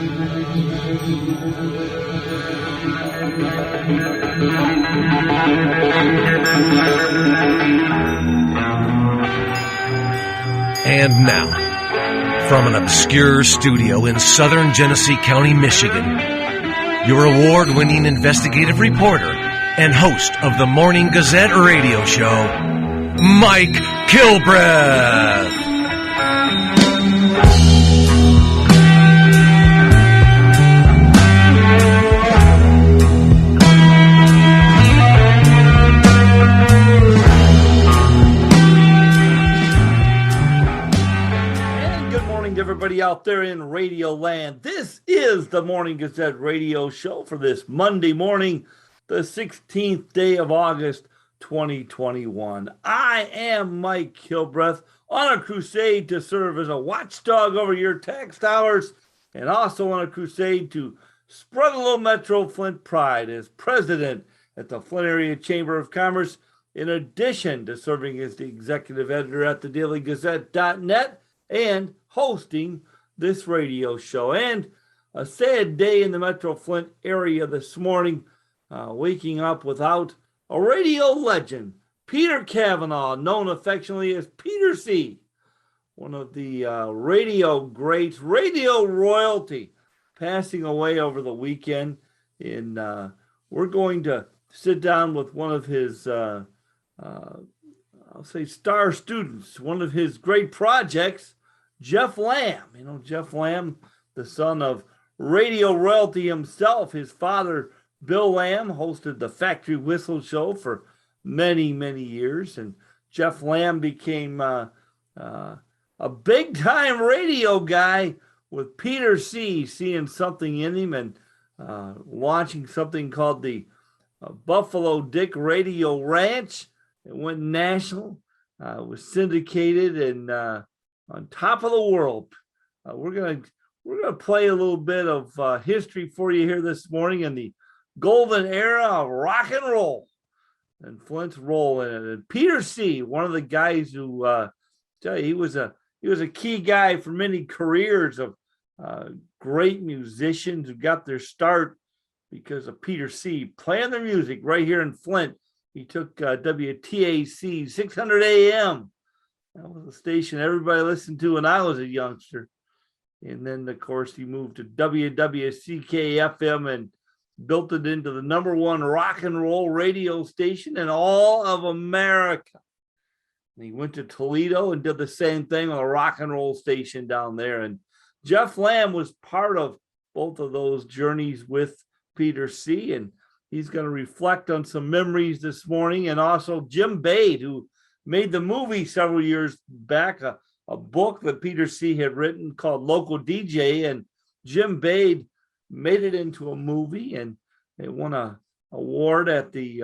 And now, from an obscure studio in southern Genesee County, Michigan, your award-winning investigative reporter and host of the Morning Gazette radio show, Mike Kilbreath. Everybody out there in Radio Land, this is the Morning Gazette radio show for this Monday morning, the 16th day of August, 2021. I am Mike Kilbreath on a crusade to serve as a watchdog over your text hours and also on a crusade to spread a little Metro Flint pride as president at the Flint Area Chamber of Commerce, in addition to serving as the executive editor at thedailygazette.net and hosting this radio show. And a sad day in the Metro Flint area this morning, waking up without a radio legend, Peter Cavanaugh, known affectionately as Peter C., one of the radio greats, radio royalty, passing away over the weekend. And we're going to sit down with one of his, I'll say, star students, one of his great projects, Jeff Lamb. You know, Jeff Lamb, the son of radio royalty himself. His father, Bill Lamb, hosted the Factory Whistle show for many, many years. And Jeff Lamb became a big-time radio guy with Peter C. seeing something in him and launching something called the Buffalo Dick Radio Ranch. It went national, was syndicated, and on top of the world. We're gonna play a little bit of history for you here this morning in the golden era of rock and roll and Flint's role in it. And Peter C., one of the guys who tell you he was a key guy for many careers of great musicians who got their start because of Peter C. playing their music right here in Flint. He took WTAC 600 AM. That was a station everybody listened to when I was a youngster. And then, of course, he moved to WWCK-FM and built it into the number one rock and roll radio station in all of America. And he went to Toledo and did the same thing on a rock and roll station down there. And Jeff Lamb was part of both of those journeys with Peter C. And he's going to reflect on some memories this morning. And also Jim Bade, who made the movie several years back, a book that Peter C. had written called Local DJ, and Jim Bade made it into a movie, and they won an award at the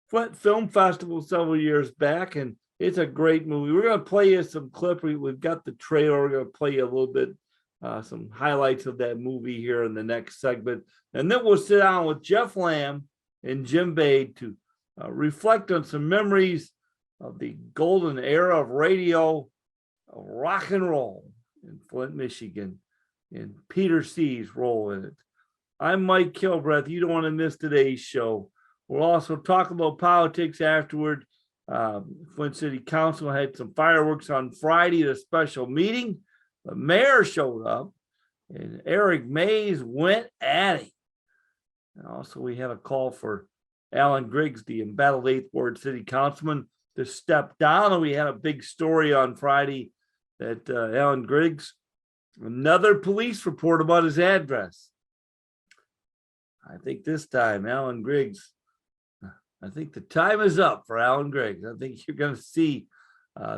Flint Film Festival several years back, and it's a great movie. We're going to play you some clip. We've got the trailer. We're going to play you a little bit, some highlights of that movie here in the next segment, and then we'll sit down with Jeff Lamb and Jim Bade to reflect on some memories of the golden era of radio, of rock and roll in Flint, Michigan, and Peter C.'s role in it. I'm Mike Kilbreath. You don't want to miss today's show. We'll also talk about politics afterward. Flint City Council had some fireworks on Friday at a special meeting. The mayor showed up, and Eric Mays went at him. And also, we had a call for Alan Griggs, the embattled 8th Ward City Councilman, to step down. And we had a big story on Friday that Alan Griggs, another police report about his address. I think this time, Alan Griggs, I think the time is up for Alan Griggs. I think you're going to see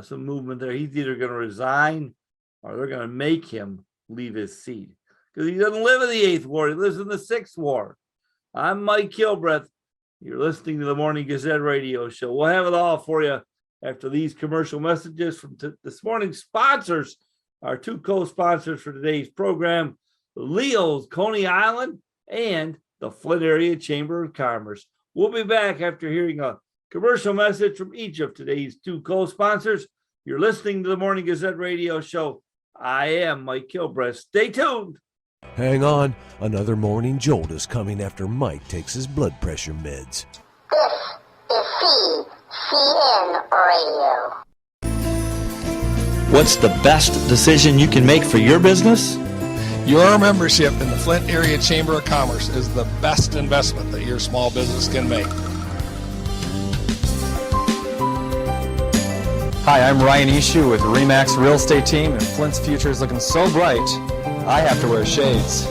some movement there. He's either going to resign or they're going to make him leave his seat because he doesn't live in the 8th Ward. He lives in the 6th Ward. I'm Mike Kilbreath. You're listening to the Morning Gazette radio show. We'll have it all for you after these commercial messages from this morning's sponsors, our two co-sponsors for today's program, Leo's Coney Island and the Flint Area Chamber of Commerce. We'll be back after hearing a commercial message from each of today's two co-sponsors. You're listening to the Morning Gazette radio show. I am Mike Kilbreath. Stay tuned. Hang on, another morning jolt is coming after Mike takes his blood pressure meds. This is CCN Radio. What's the best decision you can make for your business? Your membership in the Flint Area Chamber of Commerce is the best investment that your small business can make. Hi, I'm Ryan Ishu with Remax Real Estate Team, and Flint's future is looking so bright, I have to wear shades.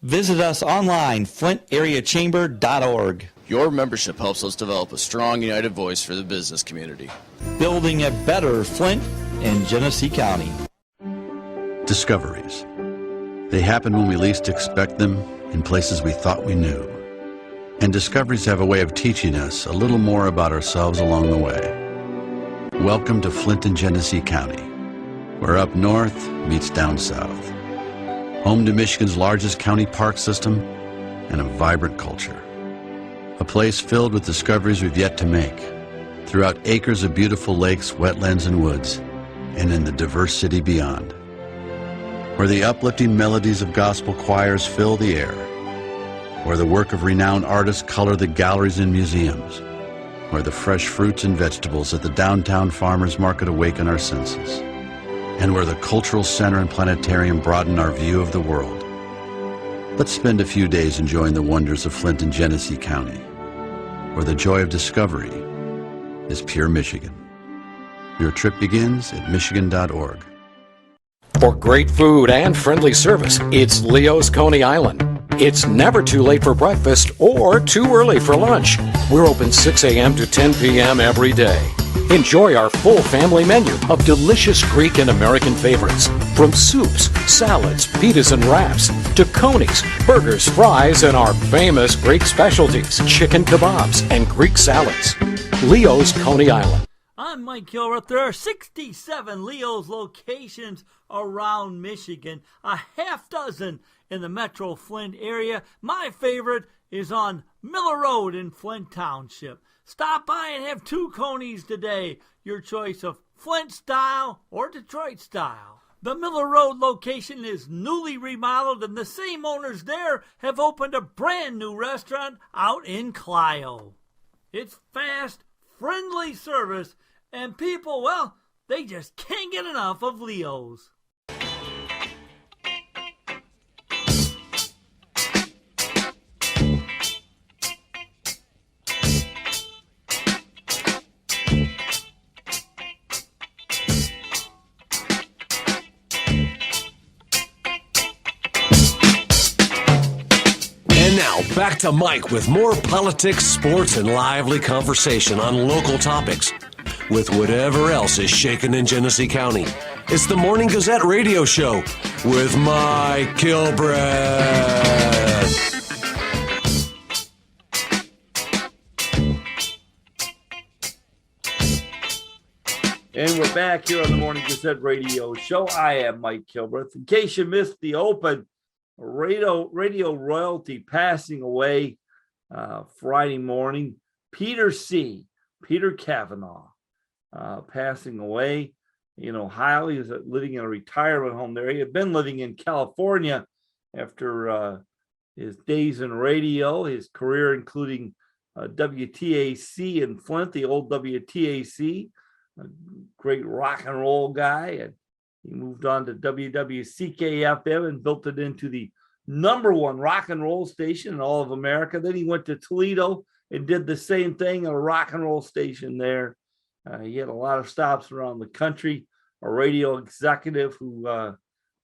Visit us online, flintareachamber.org. Your membership helps us develop a strong, united voice for the business community. Building a better Flint and Genesee County. Discoveries. They happen when we least expect them, in places we thought we knew. And discoveries have a way of teaching us a little more about ourselves along the way. Welcome to Flint and Genesee County, where up north meets down south. Home to Michigan's largest county park system and a vibrant culture. A place filled with discoveries we've yet to make, throughout acres of beautiful lakes, wetlands, and woods, and in the diverse city beyond. Where the uplifting melodies of gospel choirs fill the air. Where the work of renowned artists color the galleries and museums. Where the fresh fruits and vegetables at the downtown farmers market awaken our senses. And where the cultural center and planetarium broaden our view of the world. Let's spend a few days enjoying the wonders of Flint and Genesee County, where the joy of discovery is pure Michigan. Your trip begins at michigan.org. For great food and friendly service, it's Leo's Coney Island. It's never too late for breakfast or too early for lunch. We're open 6 a.m. to 10 p.m. every day. Enjoy our full family menu of delicious Greek and American favorites. From soups, salads, pitas and wraps, to conies, burgers, fries, and our famous Greek specialties, chicken kebabs and Greek salads. Leo's Coney Island. I'm Mike Kilroth. There are 67 Leo's locations around Michigan, a half dozen in the Metro Flint area. My favorite is on Miller Road in Flint Township. Stop by and have two conies today, your choice of Flint style or Detroit style. The Miller Road location is newly remodeled, and the same owners there have opened a brand new restaurant out in Clio. It's fast, friendly service, and people, well, they just can't get enough of Leo's. And now, back to Mike with more politics, sports, and lively conversation on local topics, with whatever else is shaking in Genesee County. It's the Morning Gazette radio show with Mike Kilbreth. And we're back here on the Morning Gazette radio show. I am Mike Kilbreth. In case you missed the open, radio royalty passing away Friday morning. Peter Cavanaugh passing away. Ohio. He was living in a retirement home there. He had been living in California after his days in radio, his career including WTAC in Flint, the old WTAC, a great rock and roll guy. And he moved on to WWCK-FM and built it into the #1 rock and roll station in all of America. Then he went to Toledo and did the same thing, a rock and roll station there. He had a lot of stops around the country, a radio executive who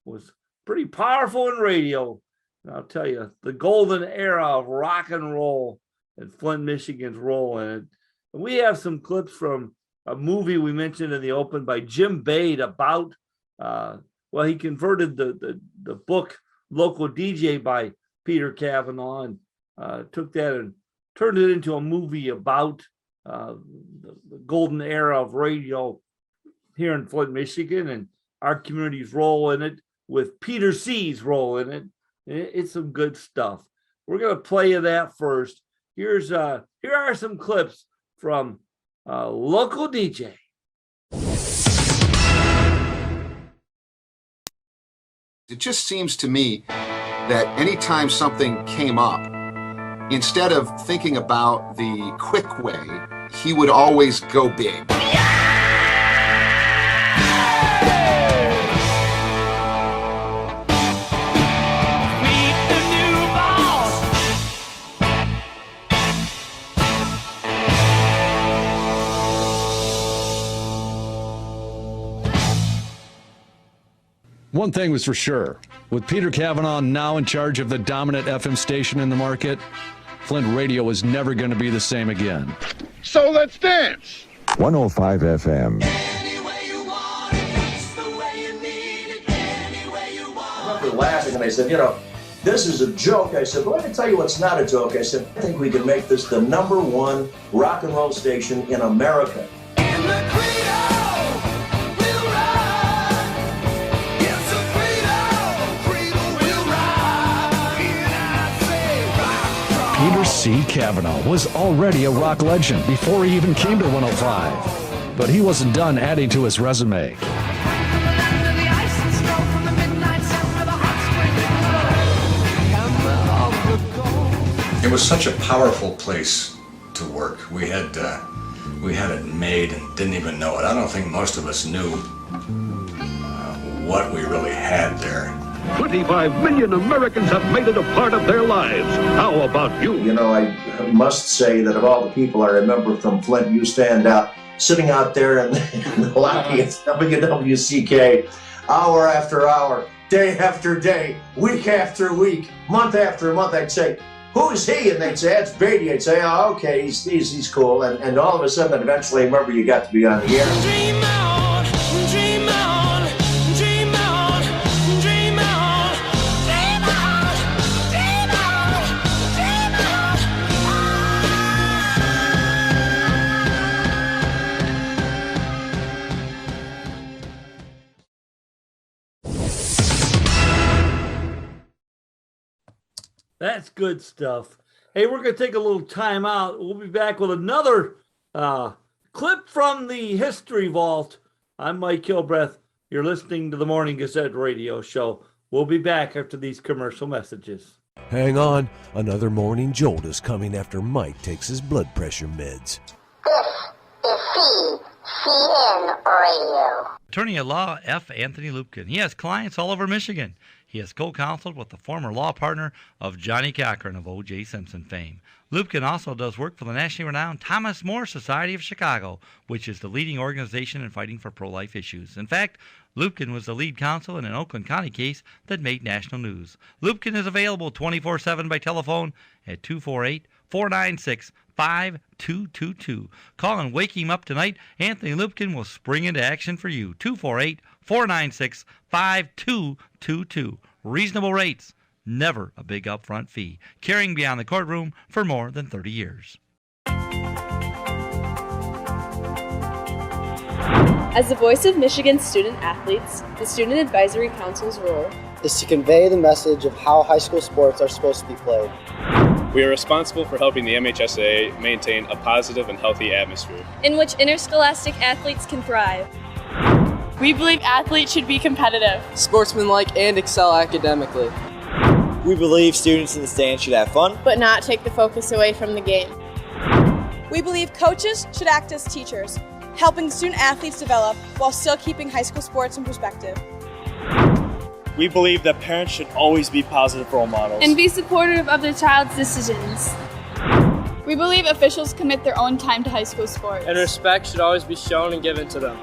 was pretty powerful in radio. And I'll tell you, the golden era of rock and roll and Flint, Michigan's role in it. And we have some clips from a movie we mentioned in the open by Jim Bade about, he converted the book Local DJ by Peter Cavanaugh and took that and turned it into a movie about the golden era of radio here in Flint, Michigan, and our community's role in it, with Peter C's role in it. It's some good stuff. We're going to play you that first. Here are some clips from Local DJ. It just seems to me that anytime something came up, instead of thinking about the quick way, he would always go big. One thing was for sure. With Peter Cavanaugh now in charge of the dominant FM station in the market, Flint Radio was never going to be the same again. So let's dance. 105 FM. I remember laughing and I said, this is a joke. I said, but let me tell you what's not a joke. I said, I think we can make this the #1 rock and roll station in America. Peter C. Cavanaugh was already a rock legend before he even came to 105. But he wasn't done adding to his resume. It was such a powerful place to work. We had it made and didn't even know it. I don't think most of us knew what we really had there. 25 million Americans have made it a part of their lives. How about you? I must say that of all the people I remember from Flint, you stand out, sitting out there in the lobby at WWCK, hour after hour, day after day, week after week, month after month. I'd say, who's he? And they'd say, it's Beatty. I'd say, oh, okay, he's cool. And all of a sudden, eventually, I remember you got to be on the air. Dream on, dream on, dream on, dream on, dream on, dream on, dream on. That's good stuff. Hey, we're going to take a little time out. We'll be back with another clip from the History Vault. I'm Mike Kilbreth. You're listening to the Morning Gazette radio show. We'll be back after these commercial messages. Hang on. Another morning jolt is coming after Mike takes his blood pressure meds. This is CCN Radio. Attorney at law F. Anthony Lupkin. He has clients all over Michigan. He has co-counseled with the former law partner of Johnny Cochran of O.J. Simpson fame. Lupkin also does work for the nationally renowned Thomas More Society of Chicago, which is the leading organization in fighting for pro-life issues. In fact, Lupkin was the lead counsel in an Oakland County case that made national news. Lupkin is available 24/7 by telephone at 248-496-5222. Call and wake him up tonight. Anthony Lupkin will spring into action for you. 248-496-5222. Reasonable rates. Never a big upfront fee. Carrying beyond the courtroom for more than 30 years. As the voice of Michigan's student athletes, the Student Advisory Council's role is to convey the message of how high school sports are supposed to be played. We are responsible for helping the MHSAA maintain a positive and healthy atmosphere in which interscholastic athletes can thrive. We believe athletes should be competitive, sportsmanlike, and excel academically. We believe students in the stands should have fun, but not take the focus away from the game. We believe coaches should act as teachers, helping student athletes develop while still keeping high school sports in perspective. We believe that parents should always be positive role models and be supportive of their child's decisions. We believe officials commit their own time to high school sports, and respect should always be shown and given to them.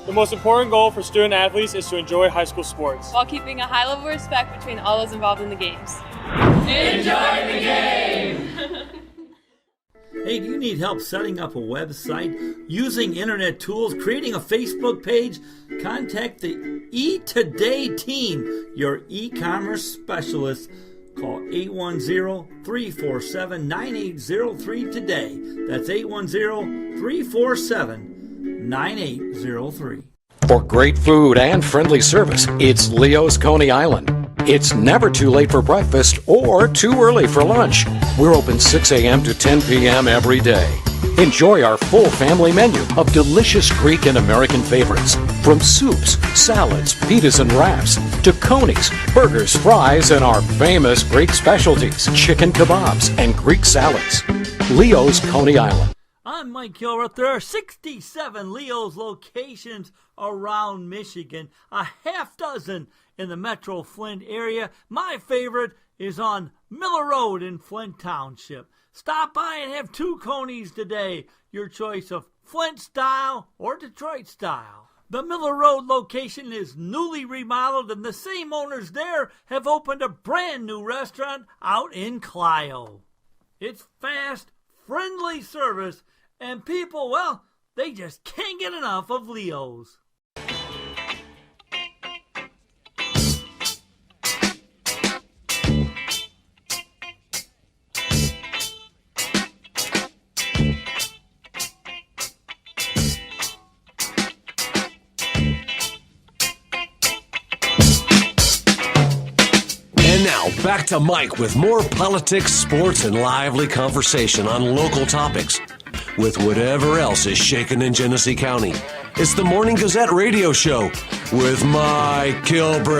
The most important goal for student athletes is to enjoy high school sports while keeping a high level of respect between all those involved in the games. Enjoy the game! Hey, do you need help setting up a website, using internet tools, creating a Facebook page? Contact the eToday team, your e-commerce specialist. Call 810-347-9803 today. That's 810-347-9803. For great food and friendly service, it's Leo's Coney Island. It's never too late for breakfast or too early for lunch. We're open 6 a.m. to 10 p.m. every day. Enjoy our full family menu of delicious Greek and American favorites. From soups, salads, pitas and wraps, to conies, burgers, fries, and our famous Greek specialties, chicken kebabs and Greek salads. Leo's Coney Island. I'm Mike Kilruth. There are 67 Leo's locations around Michigan, a half dozen in the Metro Flint area. My favorite is on Miller Road in Flint Township. Stop by and have two conies today, your choice of Flint style or Detroit style. The Miller Road location is newly remodeled, and the same owners there have opened a brand new restaurant out in Clio. It's fast, friendly service, and people, well, they just can't get enough of Leo's. Now, back to Mike with more politics, sports, and lively conversation on local topics with whatever else is shaking in Genesee County. It's the Morning Gazette radio show with Mike Kilbreth.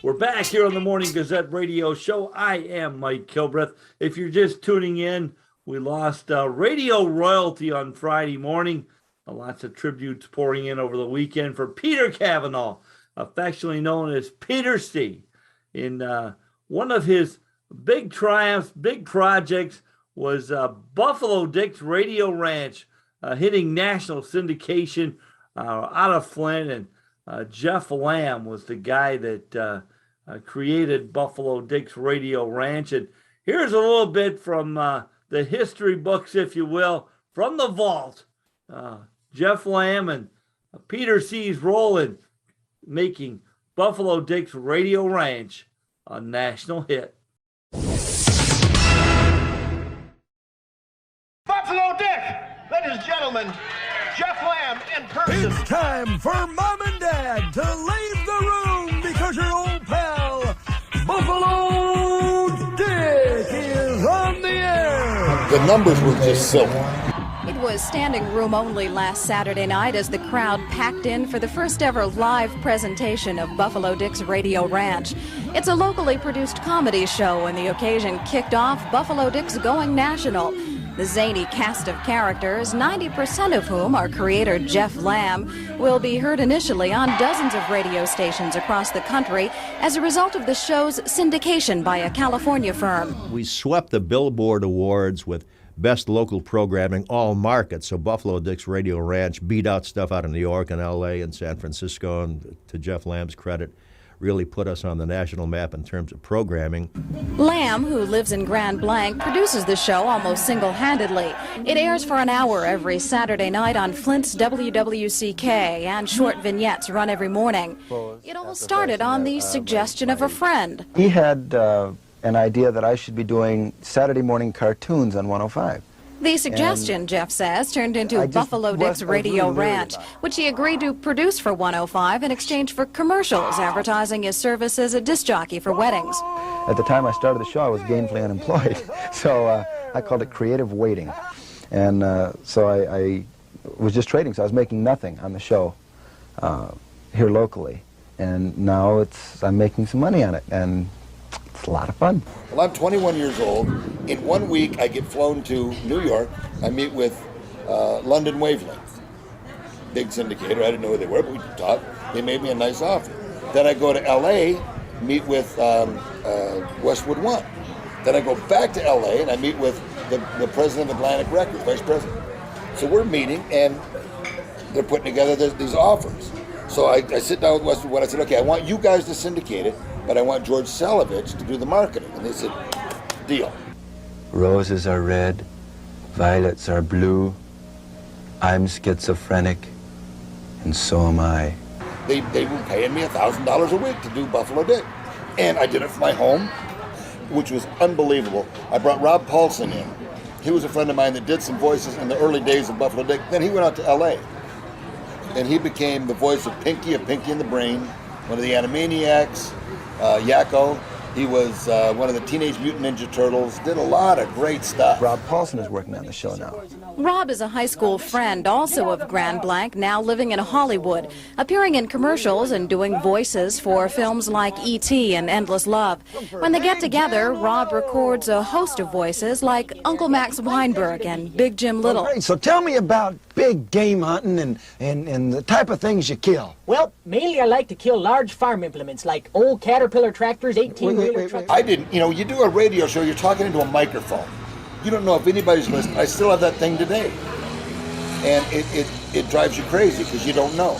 We're back here on the Morning Gazette radio show. I am Mike Kilbreth. If you're just tuning in, we lost radio royalty on Friday morning. Lots of tributes pouring in over the weekend for Peter Cavanaugh, affectionately known as Peter C. In one of his big triumphs, big projects, was Buffalo Dick's Radio Ranch, hitting national syndication out of Flint. And Jeff Lamb was the guy that created Buffalo Dick's Radio Ranch. And here's a little bit from the history books, if you will, from the vault. Jeff Lamb and Peter C.'s role in making Buffalo Dick's Radio Ranch a national hit. Buffalo Dick, ladies and gentlemen, Jeff Lamb in person. It's time for Mom and Dad to leave the room because your old pal, Buffalo Dick, is on the air. The numbers were just silly. It was standing room only last Saturday night as the crowd packed in for the first ever live presentation of Buffalo Dick's Radio Ranch. It's a locally produced comedy show, and the occasion kicked off Buffalo Dick's going national. The zany cast of characters, 90% of whom are creator Jeff Lamb, will be heard initially on dozens of radio stations across the country as a result of the show's syndication by a California firm. We swept the Billboard Awards with best local programming, all markets. So Buffalo Dick's Radio Ranch beat out stuff out of New York and L.A. and San Francisco, and to Jeff Lamb's credit, really put us on the national map in terms of programming. Lamb, who lives in Grand Blanc, produces the show almost single-handedly. It airs for an hour every Saturday night on Flint's WWCK, and short vignettes run every morning. It all started on the suggestion of a friend. He had an idea that I should be doing Saturday morning cartoons on 105. The suggestion, Jeff says, turned into Buffalo Dick's Radio Ranch, which he agreed to produce for 105 in exchange for commercials advertising his service as a disc jockey for weddings. At the time I started the show, I was gainfully unemployed, so I called it creative waiting. And so I was just trading, so I was making nothing on the show here locally. And now I'm making some money on it, and it's a lot of fun. Well, I'm 21 years old. In 1 week, I get flown to New York. I meet with London Wavelength, big syndicator. I didn't know who they were, but we talked. They made me a nice offer. Then I go to L.A., meet with Westwood One. Then I go back to L.A., and I meet with the president of Atlantic Records, vice president. So we're meeting, and they're putting together these offers. So I sit down with Westwood One. I said, okay, I want you guys to syndicate it, but I want George Salovich to do the marketing. And they said, deal. Roses are red, violets are blue. I'm schizophrenic, and so am I. They were paying me $1,000 a week to do Buffalo Dick. And I did it from my home, which was unbelievable. I brought Rob Paulson in. He was a friend of mine that did some voices in the early days of Buffalo Dick. Then he went out to L.A. and he became the voice of Pinky and the Brain, one of the Animaniacs, Yakko. He was one of the Teenage Mutant Ninja Turtles, did a lot of great stuff. Rob Paulson is working on the show now. Rob is a high school friend, also of Grand Blanc, now living in Hollywood, appearing in commercials and doing voices for films like E.T. and Endless Love. When they get together, Rob records a host of voices like Uncle Max Weinberg and Big Jim Little. Great. So tell me about big game hunting and the type of things you kill. Well, mainly I like to kill large farm implements like old Caterpillar tractors, 18-wheeler trucks. I didn't, you do a radio show, you're talking into a microphone. You don't know if anybody's listening. I still have that thing today. And it drives you crazy because you don't know.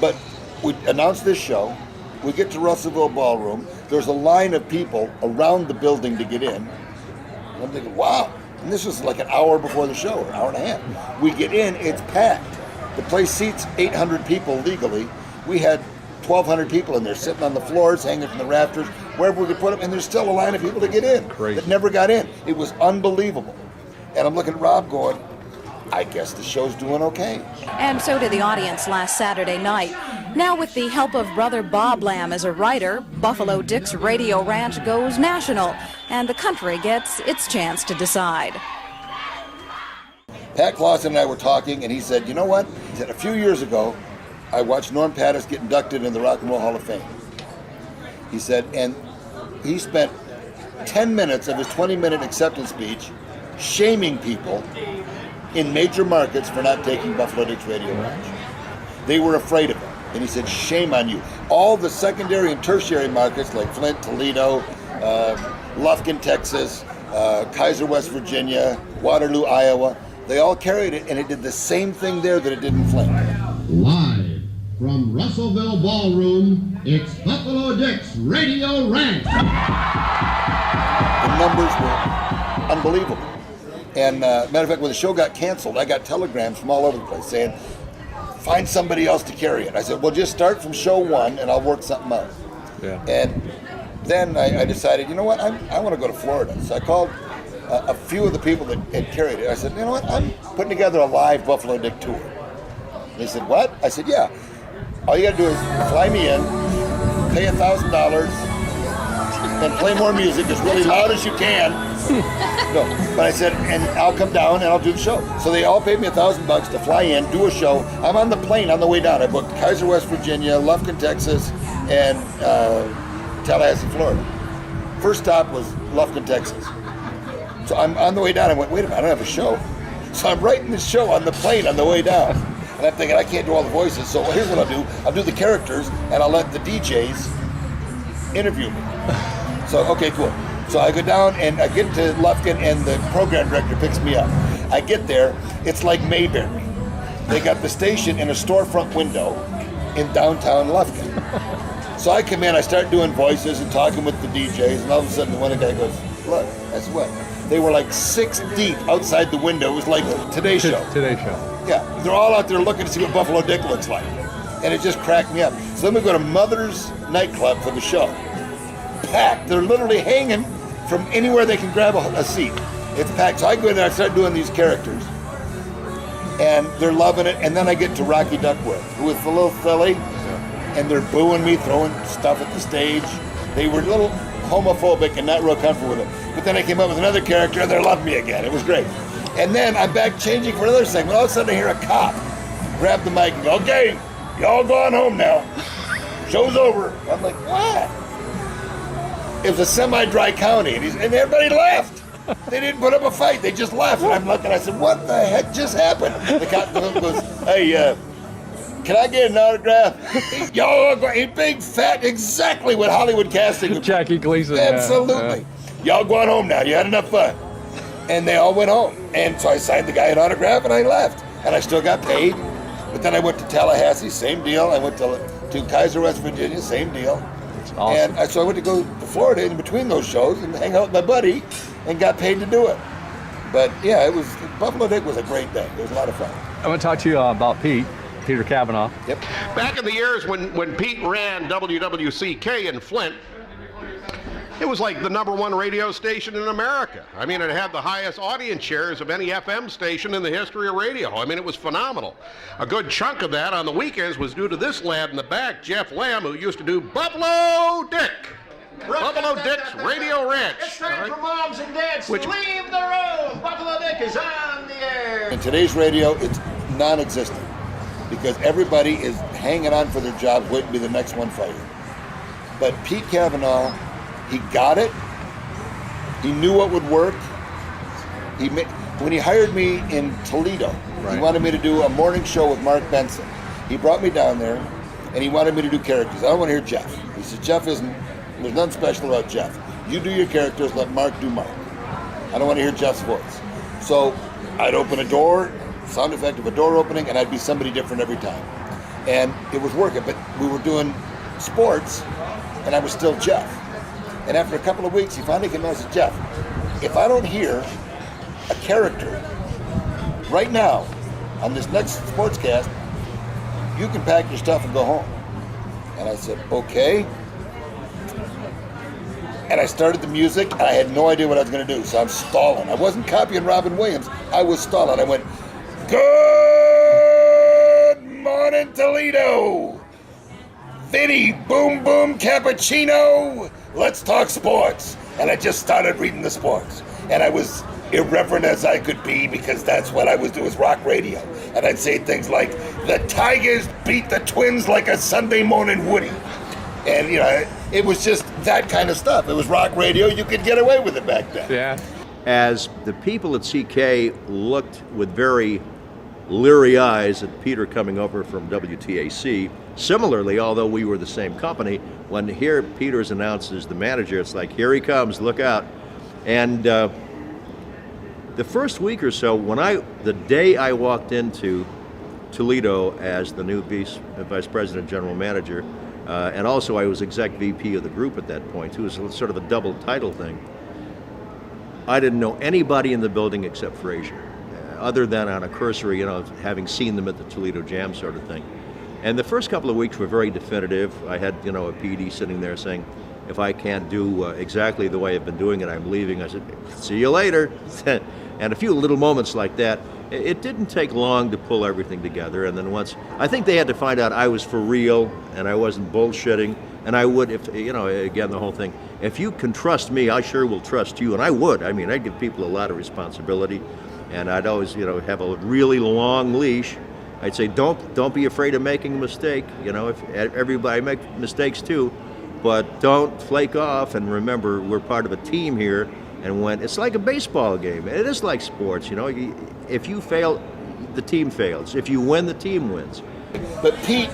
But we announced this show. We get to Russellville Ballroom. There's a line of people around the building to get in. And I'm thinking, wow. And this was like an hour before the show, or an hour and a half. We get in, it's packed. The place seats 800 people legally. We had 1,200 people in there sitting on the floors, hanging from the rafters, wherever we could put them, and there's still a line of people to get in that never got in. It was unbelievable. And I'm looking at Rob going, I guess the show's doing okay. And so did the audience last Saturday night. Now, with the help of brother Bob Lamb as a writer, Buffalo Dick's Radio Ranch goes national, and the country gets its chance to decide. Pat Clausen and I were talking, and he said, you know what? He said, a few years ago, I watched Norm Pattis get inducted in the Rock and Roll Hall of Fame. He said, and he spent 10 minutes of his 20-minute acceptance speech shaming people in major markets for not taking Buffalo Dick's Radio Ranch. They were afraid of him. And he said, shame on you. All the secondary and tertiary markets like Flint, Toledo, Lufkin, Texas, Kaiser, West Virginia, Waterloo, Iowa, they all carried it, and it did the same thing there that it did in Flint. Live from Russellville Ballroom, it's Buffalo Dick's Radio Ranch. The numbers were unbelievable. And matter of fact, when the show got canceled, I got telegrams from all over the place saying, find somebody else to carry it. I said, well, just start from show one and I'll work something out. Yeah. And then I decided, you know what, I want to go to Florida. So I called a few of the people that had carried it. I said, you know what, I'm putting together a live Buffalo Dick tour. They said, what? I said, yeah. All you got to do is fly me in, pay $1,000, and play more music as really loud as you can. No, but I said, and I'll come down and I'll do the show. So they all paid me $1,000 to fly in, do a show. I'm on the plane on the way down. I booked Kaiser, West Virginia, Lufkin, Texas, and Tallahassee, Florida. First stop was Lufkin, Texas. So I'm on the way down. I went, wait a minute, I don't have a show. So I'm writing this show on the plane on the way down. And I'm thinking, I can't do all the voices, so here's what I'll do. I'll do the characters, and I'll let the DJs interview me. So, okay, cool. So I go down, and I get to Lufkin, and the program director picks me up. I get there, it's like Mayberry. They got the station in a storefront window in downtown Lufkin. So I come in, I start doing voices and talking with the DJs, and all of a sudden, one guy goes, look, that's what? They were like 6 deep outside the window. It was like Today Show. Today Show. Yeah, they're all out there looking to see what Buffalo Dick looks like. And it just cracked me up. So then we go to Mother's nightclub for the show. Packed. They're literally hanging from anywhere they can grab a seat. It's packed. So I go in there, I start doing these characters. And they're loving it. And then I get to Rocky Duckworth, who was a little silly. And they're booing me, throwing stuff at the stage. They were a little homophobic and not real comfortable with it. But then I came up with another character and they loved me again. It was great. And then I'm back changing for another segment. All of a sudden I hear a cop grab the mic and go, okay, y'all going home now. Show's over. I'm like, what? It was a semi-dry county and everybody left. They didn't put up a fight. They just left. And I'm looking, I said, what the heck just happened? The cop goes, hey, can I get an autograph? Y'all are going, big, fat, exactly what Hollywood casting. Jackie Gleason. Absolutely. Y'all going home now. You had enough fun. And they all went home. And so I signed the guy an autograph and I left. And I still got paid. But then I went to Tallahassee, same deal. I went to Kaiser, West Virginia, same deal. That's awesome. And so I went to go to Florida in between those shows and hang out with my buddy and got paid to do it. But yeah, Buffalo Dick was a great day. It was a lot of fun. I want to talk to you about Peter Cavanaugh. Yep. Back in the years when Pete ran WWCK in Flint, It was like the #1 radio station in America. I mean, it had the highest audience shares of any FM station in the history of radio. I mean, it was phenomenal. A good chunk of that on the weekends was due to this lad in the back, Jeff Lamb, who used to do Buffalo Dick. Buffalo Dick's Radio Ranch. It's time for moms and dads to leave the room. Buffalo Dick is on the air. In today's radio, it's non-existent because everybody is hanging on for their jobs, waiting to be the next one fired. But Pete Cavanaugh, he got it. He knew what would work. When he hired me in Toledo, he wanted me to do a morning show with Mark Benson. He brought me down there, and he wanted me to do characters. I don't want to hear Jeff. He said, there's nothing special about Jeff. You do your characters, let Mark do Mark. I don't want to hear Jeff's voice. So I'd open a door, sound effect of a door opening, and I'd be somebody different every time. And it was working, but we were doing sports, and I was still Jeff. And after a couple of weeks, he finally came out and said, Jeff, if I don't hear a character right now on this next sportscast, you can pack your stuff and go home. And I said, okay. And I started the music, and I had no idea what I was going to do, so I'm stalling. I wasn't copying Robin Williams. I was stalling. I went, good morning, Toledo. Vinny Boom Boom Cappuccino. Let's talk sports. And I just started reading the sports. And I was irreverent as I could be because that's what I was doing, was rock radio. And I'd say things like, the Tigers beat the Twins like a Sunday morning Woody. And, you know, it was just that kind of stuff. It was rock radio. You could get away with it back then. Yeah. As the people at CK looked with very leery eyes at Peter coming over from WTAC, similarly, although we were the same company, when here Peter's announced as the manager, it's like, here he comes, look out. And the first week or so, the day I walked into Toledo as the new Vice President General Manager, and also I was exec VP of the group at that point, too. It was sort of a double title thing. I didn't know anybody in the building except Frazier, other than on a cursory, having seen them at the Toledo Jam sort of thing. And the first couple of weeks were very definitive. I had, a PD sitting there saying, if I can't do exactly the way I've been doing it, I'm leaving. I said, see you later. And a few little moments like that. It didn't take long to pull everything together. And then I think they had to find out I was for real and I wasn't bullshitting. And I would, again, the whole thing, if you can trust me, I sure will trust you. And I would. I mean, I'd give people a lot of responsibility. And I'd always, have a really long leash. I'd say, don't be afraid of making a mistake. If everybody makes mistakes too, but don't flake off. And remember, we're part of a team here. And when it's like a baseball game, it is like sports. If you fail, the team fails. If you win, the team wins. But Pete,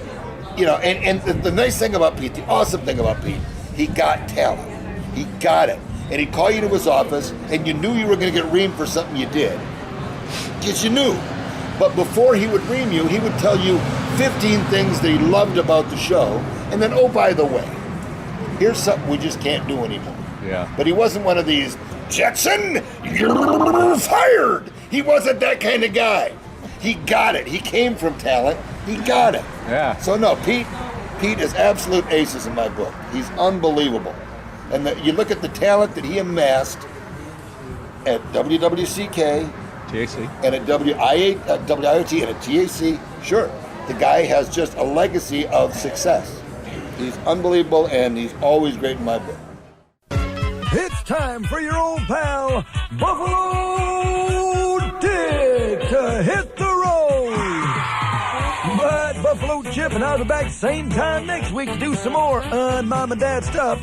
and the nice thing about Pete, the awesome thing about Pete, he got talent. He got it. And he'd call you to his office, and you knew you were going to get reamed for something you did. Because you knew. But before he would ream you, he would tell you 15 things that he loved about the show. And then, oh, by the way, here's something we just can't do anymore. Yeah. But he wasn't one of these, Jetson, you're fired. He wasn't that kind of guy. He got it. He came from talent. He got it. Yeah. So no, Pete is absolute aces in my book. He's unbelievable. And you look at the talent that he amassed at WWCK, TAC, and at WIOT and at TAC. Sure, the guy has just a legacy of success. He's unbelievable, and he's always great in my book. It's time for your old pal, Buffalo Dick, to hit the road. But Buffalo Chip and I'll be back same time next week to do some more Mom and Dad stuff.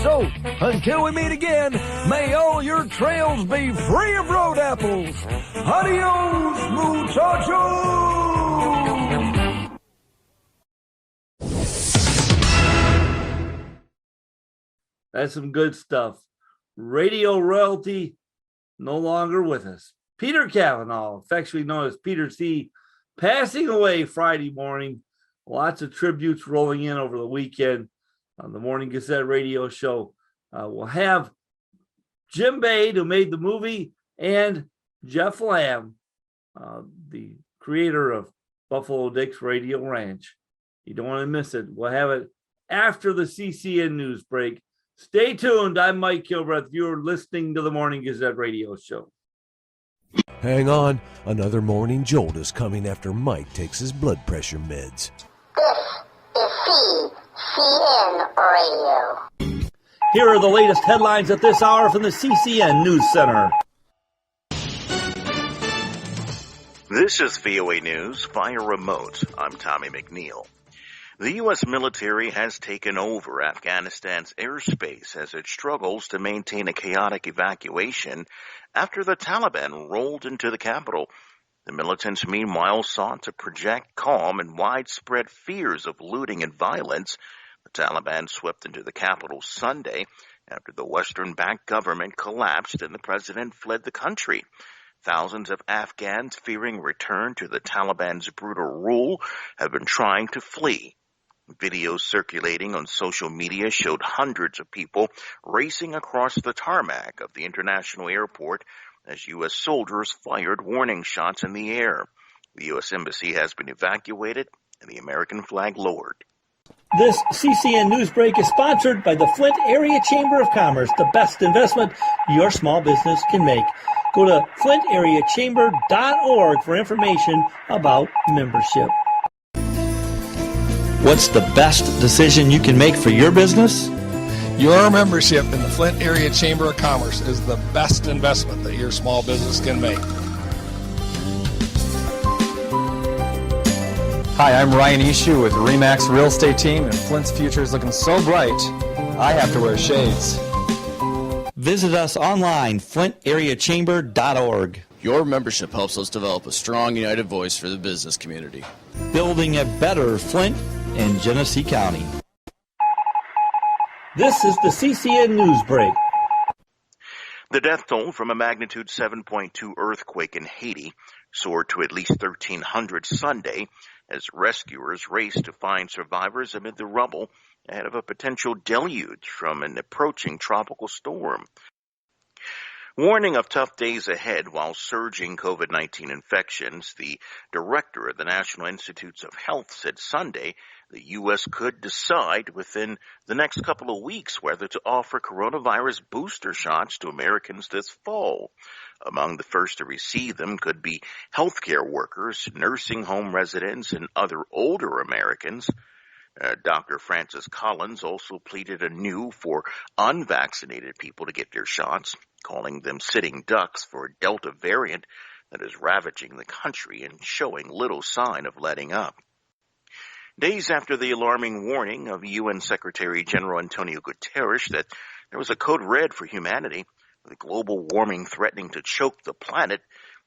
So, until we meet again, may all your trails be free of road apples. Adios, muchachos! That's some good stuff. Radio royalty no longer with us. Peter Cavanaugh, affectionately known as Peter C., passing away Friday morning. Lots of tributes rolling in over the weekend on the Morning Gazette radio show. We'll have Jim Bade, who made the movie, and Jeff Lamb, the creator of Buffalo Dick's Radio Ranch. You don't want to miss it. We'll have it after the CCN news break. Stay tuned. I'm Mike Kilbreth. You're listening to the Morning Gazette radio show. Hang on. Another morning jolt is coming after Mike takes his blood pressure meds. This is CCN Radio. Here are the latest headlines at this hour from the CCN News Center. This is VOA News via remote. I'm Tommy McNeil. The U.S. military has taken over Afghanistan's airspace as it struggles to maintain a chaotic evacuation after the Taliban rolled into the capital. The militants, meanwhile, sought to project calm and widespread fears of looting and violence. The Taliban swept into the capital Sunday after the Western-backed government collapsed and the president fled the country. Thousands of Afghans fearing return to the Taliban's brutal rule have been trying to flee. Videos circulating on social media showed hundreds of people racing across the tarmac of the international airport as U.S. soldiers fired warning shots in the air. The U.S. Embassy has been evacuated and the American flag lowered. This CCN News Break is sponsored by the Flint Area Chamber of Commerce, the best investment your small business can make. Go to flintareachamber.org for information about membership. What's the best decision you can make for your business? Your membership in the Flint Area Chamber of Commerce is the best investment that your small business can make. Hi, I'm Ryan Ishu with RE/MAX Real Estate Team, and Flint's future is looking so bright, I have to wear shades. Visit us online, flintareachamber.org. Your membership helps us develop a strong, united voice for the business community. Building a better Flint and Genesee County. This is the CCN News Break. The death toll from a magnitude 7.2 earthquake in Haiti soared to at least 1,300 Sunday as rescuers raced to find survivors amid the rubble ahead of a potential deluge from an approaching tropical storm. Warning of tough days ahead while surging COVID-19 infections, the director of the National Institutes of Health said Sunday the U.S. could decide within the next couple of weeks whether to offer coronavirus booster shots to Americans this fall. Among the first to receive them could be healthcare workers, nursing home residents, and other older Americans. Dr. Francis Collins also pleaded anew for unvaccinated people to get their shots, calling them sitting ducks for a Delta variant that is ravaging the country and showing little sign of letting up. Days after the alarming warning of UN Secretary General Antonio Guterres that there was a code red for humanity, with global warming threatening to choke the planet,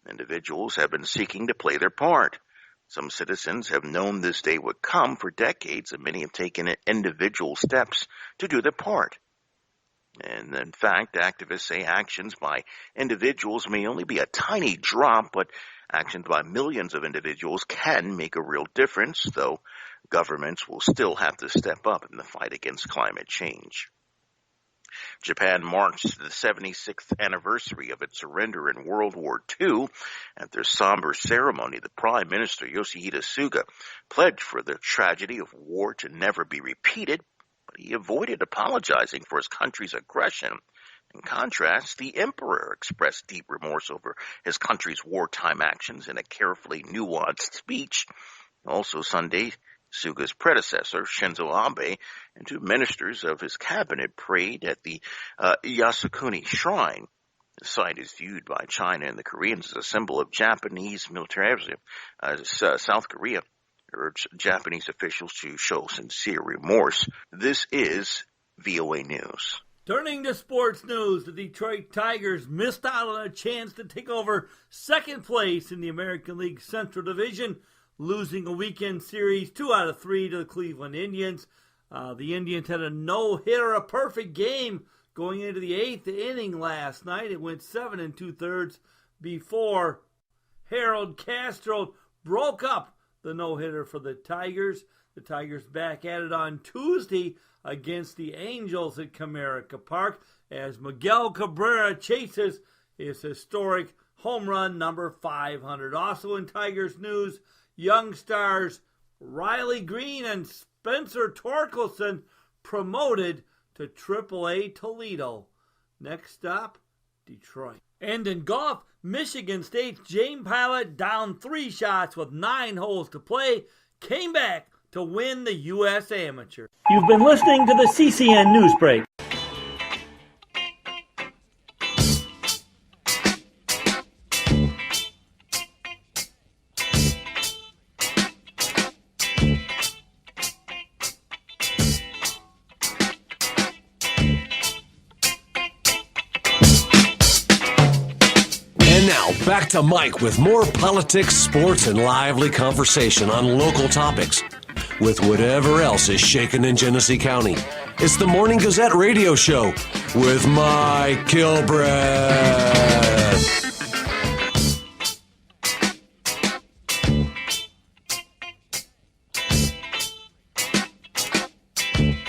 individuals have been seeking to play their part. Some citizens have known this day would come for decades, and many have taken individual steps to do their part. And in fact, activists say actions by individuals may only be a tiny drop, but actions by millions of individuals can make a real difference, though governments will still have to step up in the fight against climate change. Japan marks the 76th anniversary of its surrender in World War II. At their somber ceremony, the Prime Minister, Yoshihide Suga, pledged for the tragedy of war to never be repeated, but he avoided apologizing for his country's aggression. In contrast, the Emperor expressed deep remorse over his country's wartime actions in a carefully nuanced speech. Also Sunday, Suga's predecessor, Shinzo Abe, and two ministers of his cabinet prayed at the Yasukuni Shrine. The site is viewed by China and the Koreans as a symbol of Japanese militarism. South Korea urged Japanese officials to show sincere remorse. This is VOA News. Turning to sports news, the Detroit Tigers missed out on a chance to take over second place in the American League Central Division, losing a weekend series 2 out of 3 to the Cleveland Indians. The Indians had a no-hitter, a perfect game going into the 8th inning last night. It went 7 2/3 before Harold Castro broke up the no-hitter for the Tigers. The Tigers back at it on Tuesday against the Angels at Comerica Park as Miguel Cabrera chases his historic home run number 500. Also in Tigers news, young stars Riley Green and Spencer Torkelson promoted to AAA Toledo. Next stop, Detroit. And in golf, Michigan State's James Pilot, down 3 shots with 9 holes to play, came back to win the U.S. Amateur. You've been listening to the CCN News Break. And now, back to Mike with more politics, sports, and lively conversation on local topics with whatever else is shaking in Genesee County. It's the Morning Gazette radio show with Mike Kilbreth.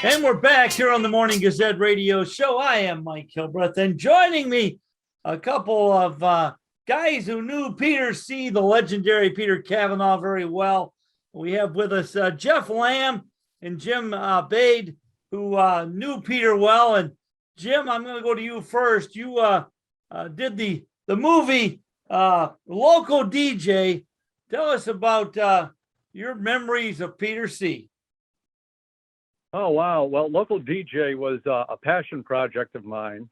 And we're back here on the Morning Gazette radio show. I am Mike Kilbreth, and joining me, a couple of guys who knew Peter C., the legendary Peter Cavanaugh, very well. We have with us Jeff Lamb and Jim Bade, who knew Peter well. And Jim, I'm going to go to you first. You did the movie Local DJ. Tell us about your memories of Peter C. Oh, wow. Well, Local DJ was a passion project of mine,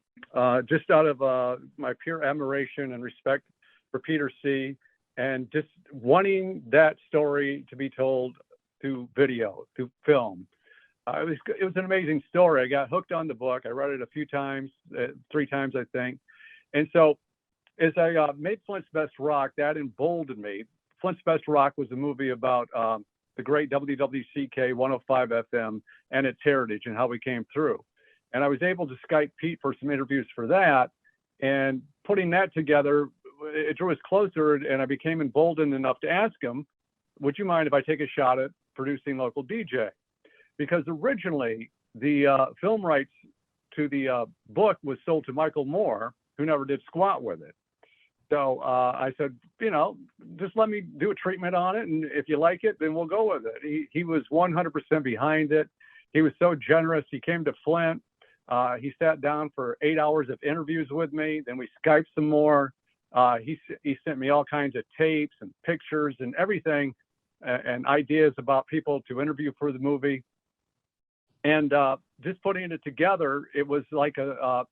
just out of my pure admiration and respect for Peter C., and just wanting that story to be told through video, through film. It was an amazing story. I got hooked on the book. I read it a few times, 3 times, I think. And so as I made Flint's Best Rock, that emboldened me. Flint's Best Rock was a movie about the great WWCK 105 FM and its heritage and how we came through. And I was able to Skype Pete for some interviews for that. And putting that together, it drew us closer, and I became emboldened enough to ask him, would you mind if I take a shot at producing Local DJ? Because originally the film rights to the book was sold to Michael Moore, who never did squat with it. So I said, just let me do a treatment on it, and if you like it, then we'll go with it. He was 100% behind it. He was so generous. He came to Flint. He sat down for 8 hours of interviews with me. Then we Skyped some more. He sent me all kinds of tapes and pictures and everything, and ideas about people to interview for the movie. And just putting it together, it was like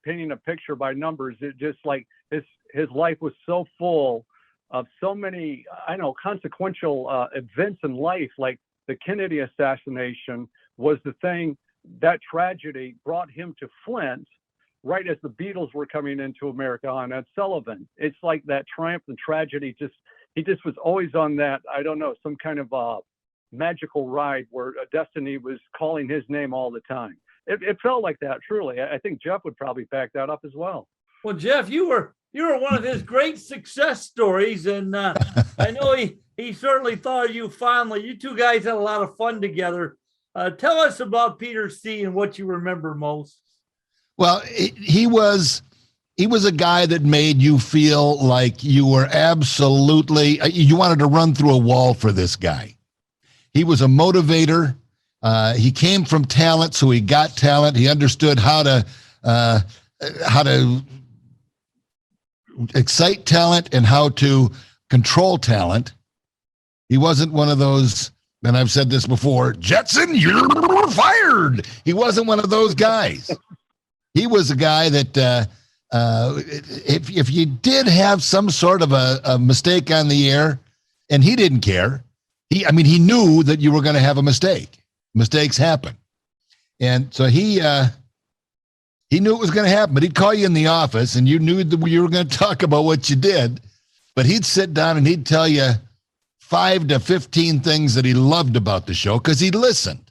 painting a picture by numbers. It just like his life was so full of so many, consequential events in life, like the Kennedy assassination was the thing. That tragedy brought him to Flint right as the Beatles were coming into America on Ed Sullivan. It's like that triumph and tragedy. He just was always on that, some kind of magical ride where destiny was calling his name all the time. It felt like that, truly. I think Jeff would probably back that up as well. Well, Jeff, you were one of his great success stories, and I know he certainly thought of you fondly. You two guys had a lot of fun together. Tell us about Peter C. and what you remember most. Well, he was a guy that made you feel like you were absolutely, you wanted to run through a wall for this guy. He was a motivator. He came from talent, so he got talent. He understood how to excite talent and how to control talent. He wasn't one of those, and I've said this before, Jetson, you're fired. He wasn't one of those guys. He was a guy that if you did have some sort of a mistake on the air, and he didn't care, he knew that you were going to have a mistake. Mistakes happen. And so he knew it was going to happen, but he'd call you in the office and you knew that you were going to talk about what you did, but he'd sit down and he'd tell you 5 to 15 things that he loved about the show because he listened.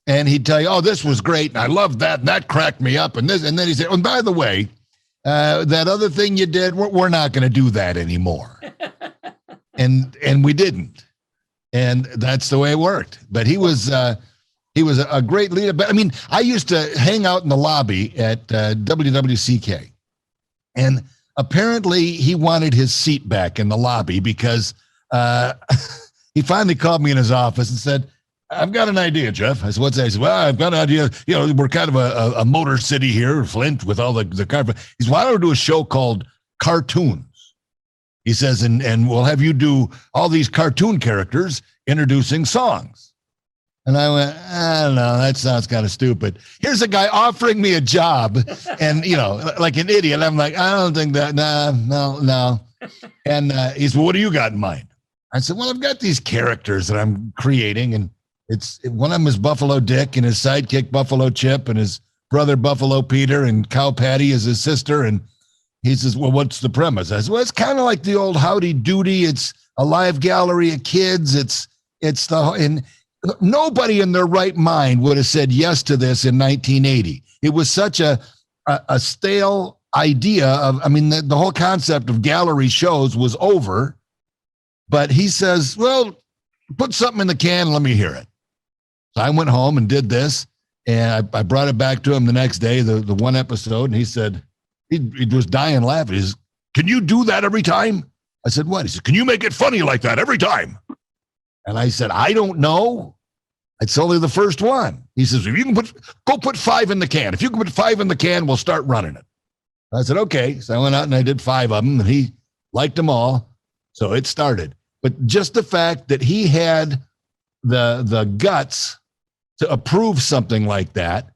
And he'd tell you, oh, this was great, and I loved that, and that cracked me up, and this, and then he'd say, oh, and by the way, that other thing you did, we're not going to do that anymore. and we didn't. And that's the way it worked. But he was a great leader. But I used to hang out in the lobby at WWCK, and apparently he wanted his seat back in the lobby because he finally called me in his office and said, I've got an idea, Jeff. I said, what's that? He said, well, I've got an idea. You know, we're kind of a motor city here, Flint, with all the car. He said, why don't we do a show called Cartoons? He says, and we'll have you do all these cartoon characters introducing songs. And I went, I don't know, that sounds kind of stupid. Here's a guy offering me a job and, you know, like an idiot. I'm like, I don't think that, no. And he said, well, what do you got in mind? I said, well, I've got these characters that I'm creating, and one of them is Buffalo Dick and his sidekick Buffalo Chip and his brother Buffalo Peter, and Cow Patty is his sister. And he says, well, what's the premise? I said, well, it's kind of like the old Howdy Doody. It's a live gallery of kids. And nobody in their right mind would have said yes to this in 1980. It was such a stale idea of, I mean, the whole concept of gallery shows was over. But he says, well, put something in the can and let me hear it. So I went home and did this, and I brought it back to him the next day, the one episode, and he said, he was dying laughing. He says, can you do that every time? I said, what? He said, can you make it funny like that every time? And I said, I don't know. It's only the first one. He says, if you can go put 5 in the can. If you can put 5 in the can, we'll start running it. I said, okay. So I went out and I did 5 of them, and he liked them all. So it started. But just the fact that he had the guts to approve something like that,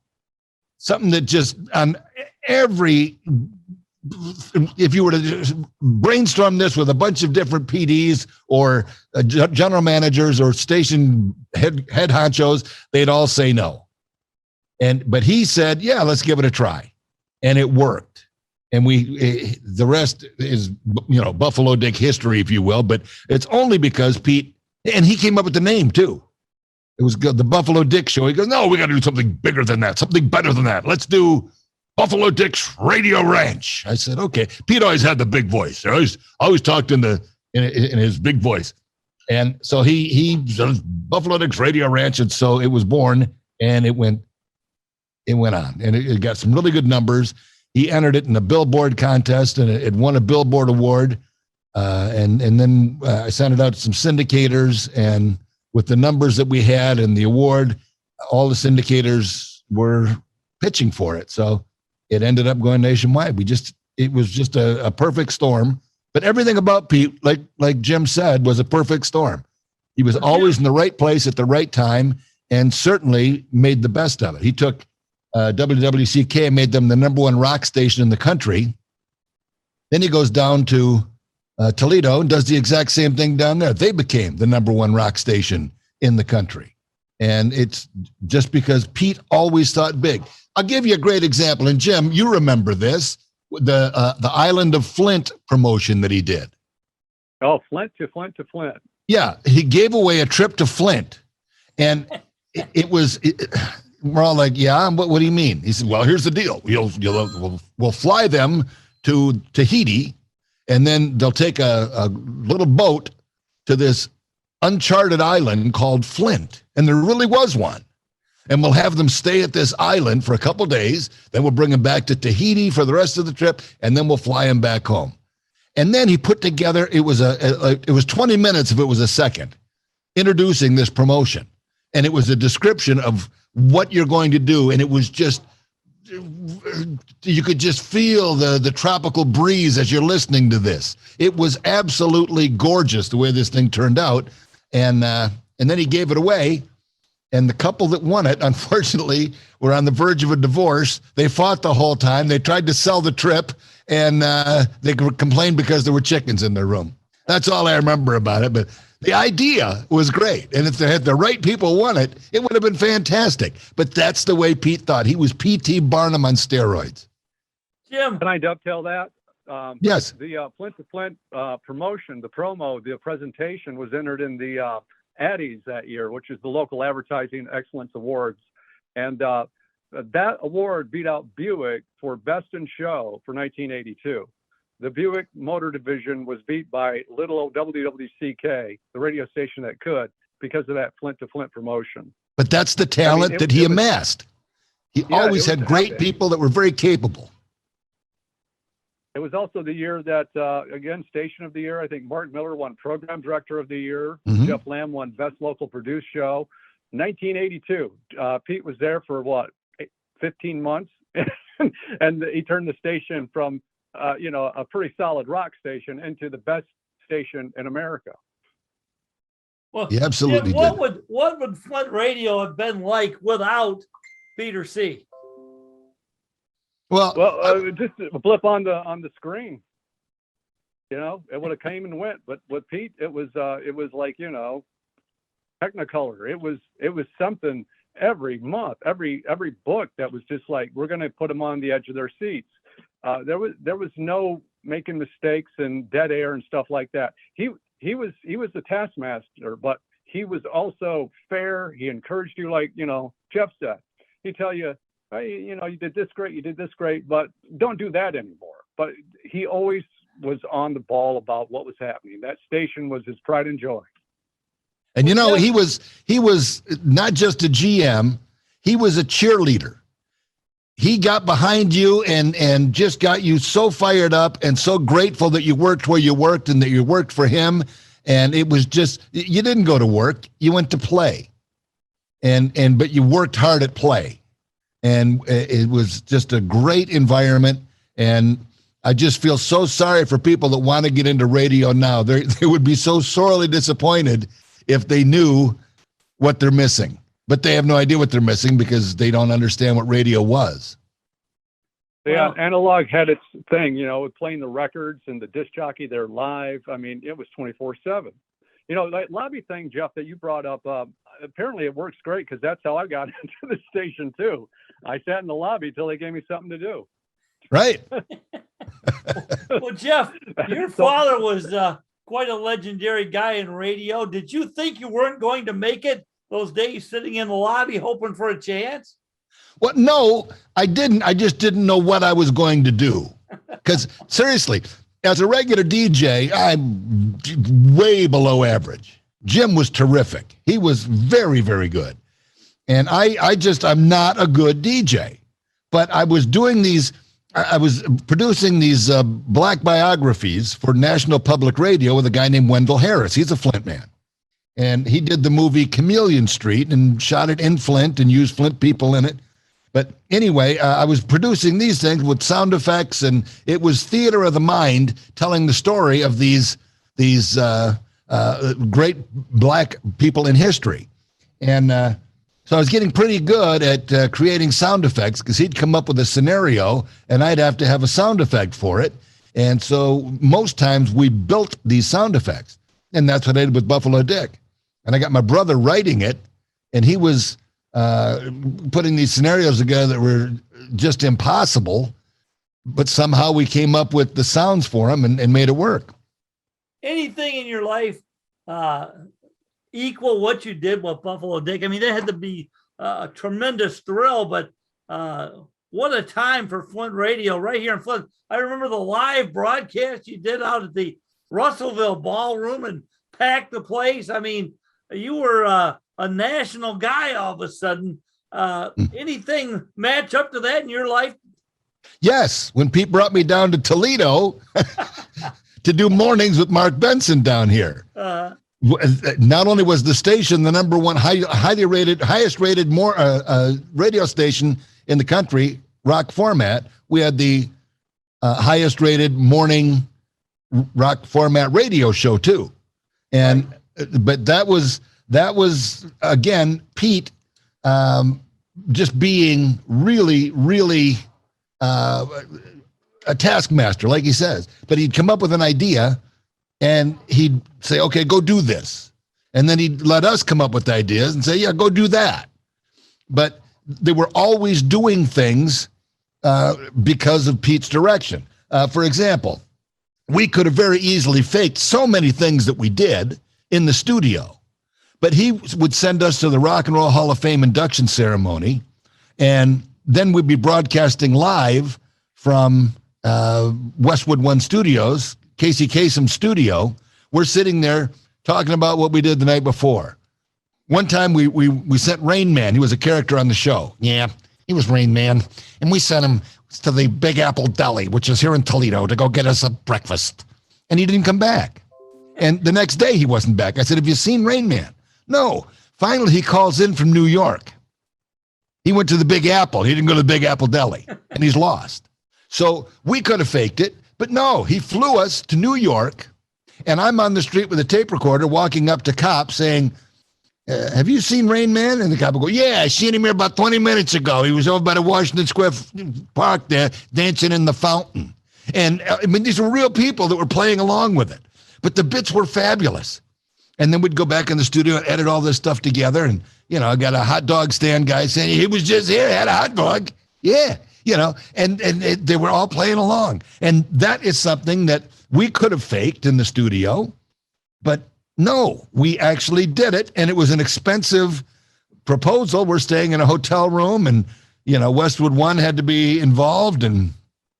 something that just on every, if you were to brainstorm this with a bunch of different PDs or general managers or station head honchos, they'd all say no. But he said, yeah, let's give it a try. And it worked. And the rest is, you know, Buffalo Dick history, if you will, but it's only because Pete, and he came up with the name too. It was the Buffalo Dick Show. He goes, no, we got to do something bigger than that, something better than that. Let's do Buffalo Dick's Radio Ranch. I said, okay. Pete always had the big voice. I always talked in his big voice. And so he does Buffalo Dick's Radio Ranch. And so it was born, and it went on, and it got some really good numbers. He entered it in a Billboard contest, and it won a Billboard award. And then I sent it out to some syndicators, and with the numbers that we had and the award, all the syndicators were pitching for it. So it ended up going nationwide. It was just a perfect storm. But everything about Pete, like Jim said, was a perfect storm. He was always in the right place at the right time, and certainly made the best of it. He took WWCK and made them the #1 rock station in the country. Then he goes down to Toledo and does the exact same thing down there. They became the #1 rock station in the country. And it's just because Pete always thought big. I'll give you a great example. And Jim, you remember this, the Island of Flint promotion that he did. Oh, Flint to Flint to Flint. Yeah, he gave away a trip to Flint. And we're all like, yeah, what do you mean? He said, well, here's the deal. We'll fly them to Tahiti, and then they'll take a little boat to this uncharted island called Flint. And there really was one. And we'll have them stay at this island for a couple days. Then we'll bring them back to Tahiti for the rest of the trip, and then we'll fly them back home. And then he put together, it was 20 minutes if it was a second, introducing this promotion. And it was a description of what you're going to do. And it was just, you could just feel the tropical breeze as you're listening to this. It was absolutely gorgeous the way this thing turned out. And then he gave it away. And the couple that won it, unfortunately, were on the verge of a divorce. They fought the whole time. They tried to sell the trip, and they complained because there were chickens in their room. That's all I remember about it. But the idea was great. And if they had the right people won it, it would have been fantastic. But that's the way Pete thought. He was P.T. Barnum on steroids. Jim, can I dovetail that? Yes. The Flint to Flint promotion, the presentation was entered in the Addies that year, which is the local advertising excellence awards. And that award beat out Buick for Best in Show for 1982. The Buick Motor Division was beat by little old WWCK, the radio station that could, because of that Flint to Flint promotion. But that's the talent that he amassed. He always had great people that were very capable. It was also the year that, again, Station of the Year. I think Mark Miller won Program Director of the Year. Mm-hmm. Jeff Lamb won Best Local Produced Show. 1982. Pete was there for what, 15 months, and he turned the station from a pretty solid rock station into the best station in America. Well, He absolutely Jim, did. what would Flint radio have been like without Peter C? Well, just a blip on the screen. It would have came and went. But with Pete, it was like Technicolor. It was something every month, every book that was just like, we're going to put them on the edge of their seats. There was no making mistakes and dead air and stuff like that. He was the taskmaster, but he was also fair. He encouraged you, like Jeff said. He'd tell you, hey, you did this great, but don't do that anymore. But he always was on the ball about what was happening. That station was his pride and joy. And he was not just a GM, he was a cheerleader. He got behind you and just got you so fired up and so grateful that you worked where you worked and that you worked for him. And it was just, you didn't go to work, you went to play. But you worked hard at play. And it was just a great environment. And I just feel so sorry for people that want to get into radio now. They would be so sorely disappointed if they knew what they're missing. But they have no idea what they're missing because they don't understand what radio was. Yeah, analog had its thing, playing the records and the disc jockey there live. I mean, it was 24/7. That lobby thing, Jeff, that you brought up, apparently it works great because that's how I got into the station too. I sat in the lobby till they gave me something to do. Right. Well, Jeff, your father was quite a legendary guy in radio. Did you think you weren't going to make it those days sitting in the lobby hoping for a chance? Well, no, I didn't. I just didn't know what I was going to do. Because seriously, as a regular DJ, I'm way below average. Jim was terrific. He was very, very good. And I'm not a good DJ. But I was doing I was producing these black biographies for National Public Radio with a guy named Wendell Harris. He's a Flint man. And he did the movie Chameleon Street and shot it in Flint and used Flint people in it. But anyway, I was producing these things with sound effects, and it was theater of the mind telling the story of these great black people in history. And so I was getting pretty good at creating sound effects because he'd come up with a scenario, and I'd have to have a sound effect for it. And so most times we built these sound effects, and that's what I did with Buffalo Dick. And I got my brother writing it, and he was putting these scenarios together that were just impossible, but somehow we came up with the sounds for them and made it work. Anything in your life equal what you did with Buffalo Dick? I mean, that had to be a tremendous thrill, but what a time for Flint radio right here in Flint. I remember the live broadcast you did out at the Russellville Ballroom and packed the place. I mean, you were a national guy all of a sudden. Anything match up to that in your life? Yes. When Pete brought me down to Toledo to do mornings with Mark Benson down here. Not only was the station the number one highest rated radio station in the country, rock format, we had the highest rated morning rock format radio show too. And but that was again Pete just being really, really a taskmaster, like he says. But he'd come up with an idea and he'd say, okay, go do this. And then he'd let us come up with ideas and say, yeah, go do that. But they were always doing things because of Pete's direction. For example, we could have very easily faked so many things that we did in the studio. But he would send us to the Rock and Roll Hall of Fame induction ceremony, and then we'd be broadcasting live from Westwood One Studios, Casey Kasem's studio. We're sitting there talking about what we did the night before. One time we sent Rain Man. He was a character on the show. Yeah, he was Rain Man. And we sent him to the Big Apple Deli, which is here in Toledo, to go get us a breakfast. And he didn't come back. And the next day he wasn't back. I said, have you seen Rain Man? No. Finally, he calls in from New York. He went to the Big Apple. He didn't go to the Big Apple Deli, and he's lost. So we could have faked it, but no, he flew us to New York, and I'm on the street with a tape recorder walking up to cops saying, have you seen Rain Man? And the cop will go, yeah, I seen him here about 20 minutes ago. He was over by the Washington Square Park there dancing in the fountain. And I mean, these were real people that were playing along with it. But the bits were fabulous. And then we'd go back in the studio and edit all this stuff together. And, you know, I got a hot dog stand guy saying, he was just here, had a hot dog. Yeah, you know, and they were all playing along. And that is something that we could have faked in the studio, but no, we actually did it, and it was an expensive proposal. We're staying in a hotel room, and, you know, Westwood One had to be involved, and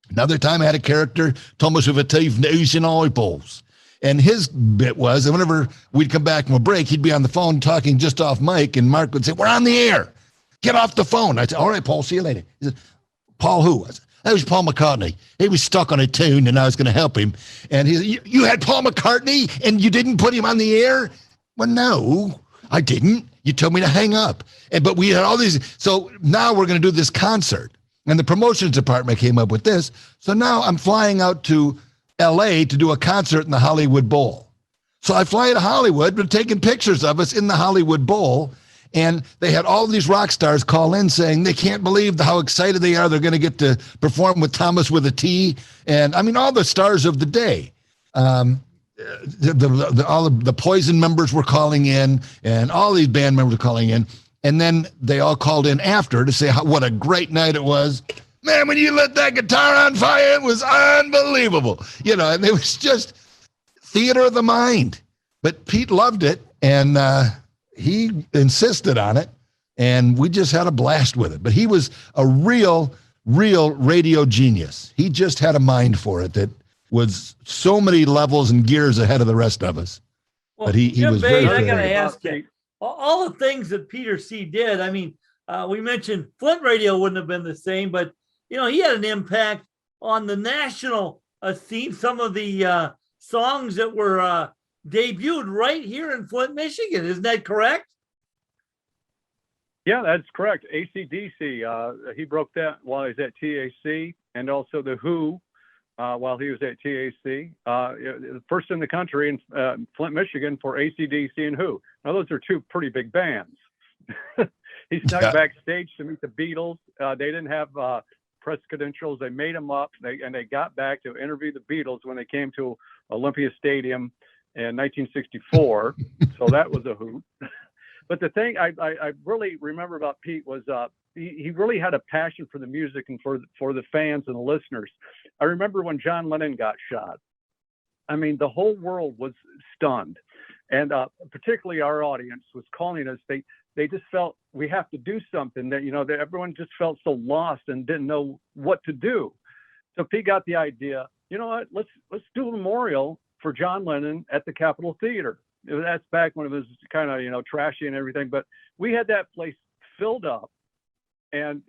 another time I had a character, Thomas with a teeth, nose, and eyeballs. And his bit was, and whenever we'd come back from a break, he'd be on the phone talking just off mic, and Mark would say, we're on the air. Get off the phone. I'd say, all right, Paul, see you later. He said, Paul who? I said, that was Paul McCartney. He was stuck on a tune, and I was going to help him. And he said, you had Paul McCartney, and you didn't put him on the air? Well, no, I didn't. You told me to hang up. But we had all these. So now we're going to do this concert. And the promotions department came up with this. So now I'm flying out to L.A. to do a concert in the Hollywood Bowl. So I fly to Hollywood, but taking pictures of us in the Hollywood Bowl. And they had all these rock stars call in saying they can't believe how excited they are. They're going to get to perform with Thomas with a T. And I mean, all the stars of the day. All the Poison members were calling in, and all these band members were calling in. And then they all called in after to say what a great night it was. Man, when you lit that guitar on fire, it was unbelievable. You know, and it was just theater of the mind. But Pete loved it, and he insisted on it, and we just had a blast with it. But he was a real radio genius. He just had a mind for it that was so many levels and gears ahead of the rest of us. Well, but he was very I got to creative. ask you, all the things that Peter C. did, I mean, we mentioned Flint radio wouldn't have been the same, but, you know, he had an impact on the national scene. Some of the songs that were debuted right here in Flint, Michigan. Isn't that correct? Yeah, that's correct. AC/DC, he broke that while he was at TAC, and also The Who while he was at TAC. First in the country in Flint, Michigan for AC/DC and Who. Now, those are two pretty big bands. He snuck backstage to meet the Beatles. They didn't have press credentials. They made them up, and they got back to interview the Beatles when they came to Olympia Stadium in 1964. So that was a hoot. But the thing I really remember about Pete was he really had a passion for the music and for the fans and the listeners. I remember when John Lennon got shot. I mean, the whole world was stunned, and particularly our audience was calling us. They just felt we have to do something. That, you know, that everyone just felt so lost and didn't know what to do. So Pete got the idea. You know what? Let's do a memorial for John Lennon at the Capitol Theater. That's back when it was kind of, you know, trashy and everything, but we had that place filled up, and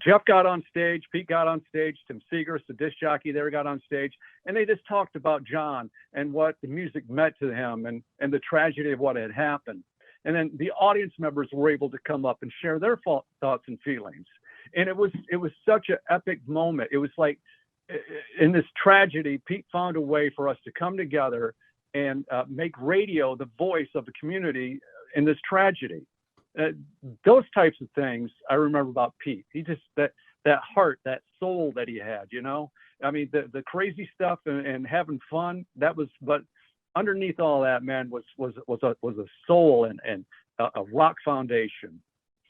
Jeff got on stage, Pete got on stage, Tim Seegers, the disc jockey there, got on stage, and they just talked about John and what the music meant to him and the tragedy of what had happened. And then the audience members were able to come up and share their thoughts and feelings. And it was such an epic moment. It was like, in this tragedy, Pete found a way for us to come together and make radio the voice of the community in this tragedy. Those types of things I remember about Pete. He just, that heart, that soul that he had, you know? I mean, the crazy stuff and having fun, that was, but underneath all that, man, was a soul and a rock foundation.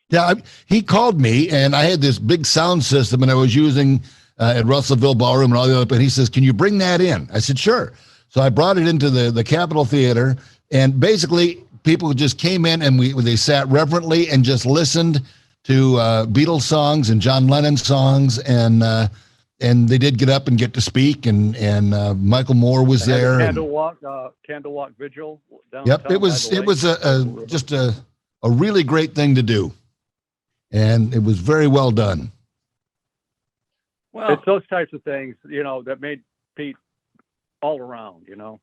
Yeah, he called me, and I had this big sound system, and I was using at Russellville Ballroom and all the other, and he says, can you bring that in? I said, sure. So I brought it into the Capitol Theater, and basically people just came in and they sat reverently and just listened to Beatles songs and John Lennon songs, and they did get up and get to speak, and Michael Moore was there. Candle walk vigil. Downtown. Yep, it was just a really great thing to do, and it was very well done. Well, it's those types of things, you know, that made Pete all around, you know.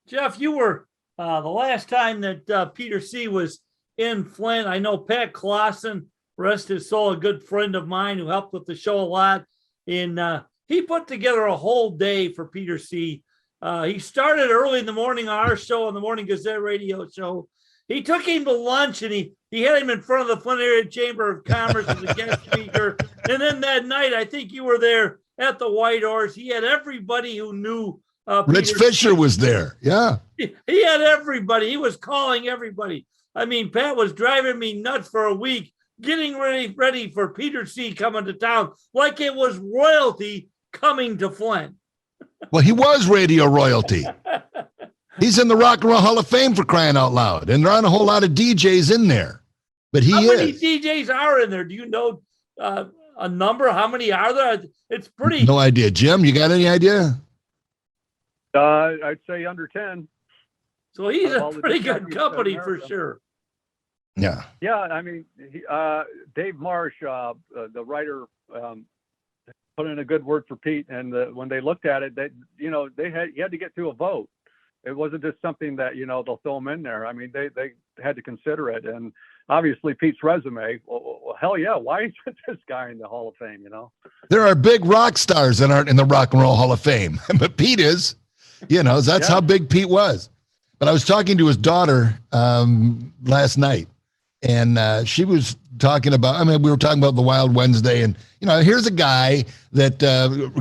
Jeff, you were The last time that Peter C. was in Flint, I know Pat Clausen, rest his soul, a good friend of mine who helped with the show a lot. And he put together a whole day for Peter C. He started early in the morning on our show, on the Morning Gazette radio show. He took him to lunch, and he had him in front of the Flint Area Chamber of Commerce as a guest speaker. And then that night, I think you were there at the White Horse. He had everybody who knew Rich Peter Fisher C. was there. Yeah. He had everybody. He was calling everybody. I mean, Pat was driving me nuts for a week, getting ready for Peter C. coming to town like it was royalty coming to Flint. Well, he was radio royalty. He's in the Rock and Roll Hall of Fame, for crying out loud. And there aren't a whole lot of DJs in there. But he is. How many DJs are in there? Do you know a number? How many are there? It's pretty. No idea. Jim, you got any idea? I'd say under 10. So he's a pretty good company for sure. Yeah. Yeah, I mean, Dave Marsh, the writer, put in a good word for Pete. And when they looked at it, you had to get to a vote. It wasn't just something that, they'll throw him in there. I mean, they had to consider it. And obviously Pete's resume, well, hell yeah, why is this guy in the Hall of Fame, There are big rock stars that aren't in the Rock and Roll Hall of Fame, but Pete is, that's how big Pete was. But I was talking to his daughter last night, and she was talking about, we were talking about the Wild Wednesday, and, here's a guy that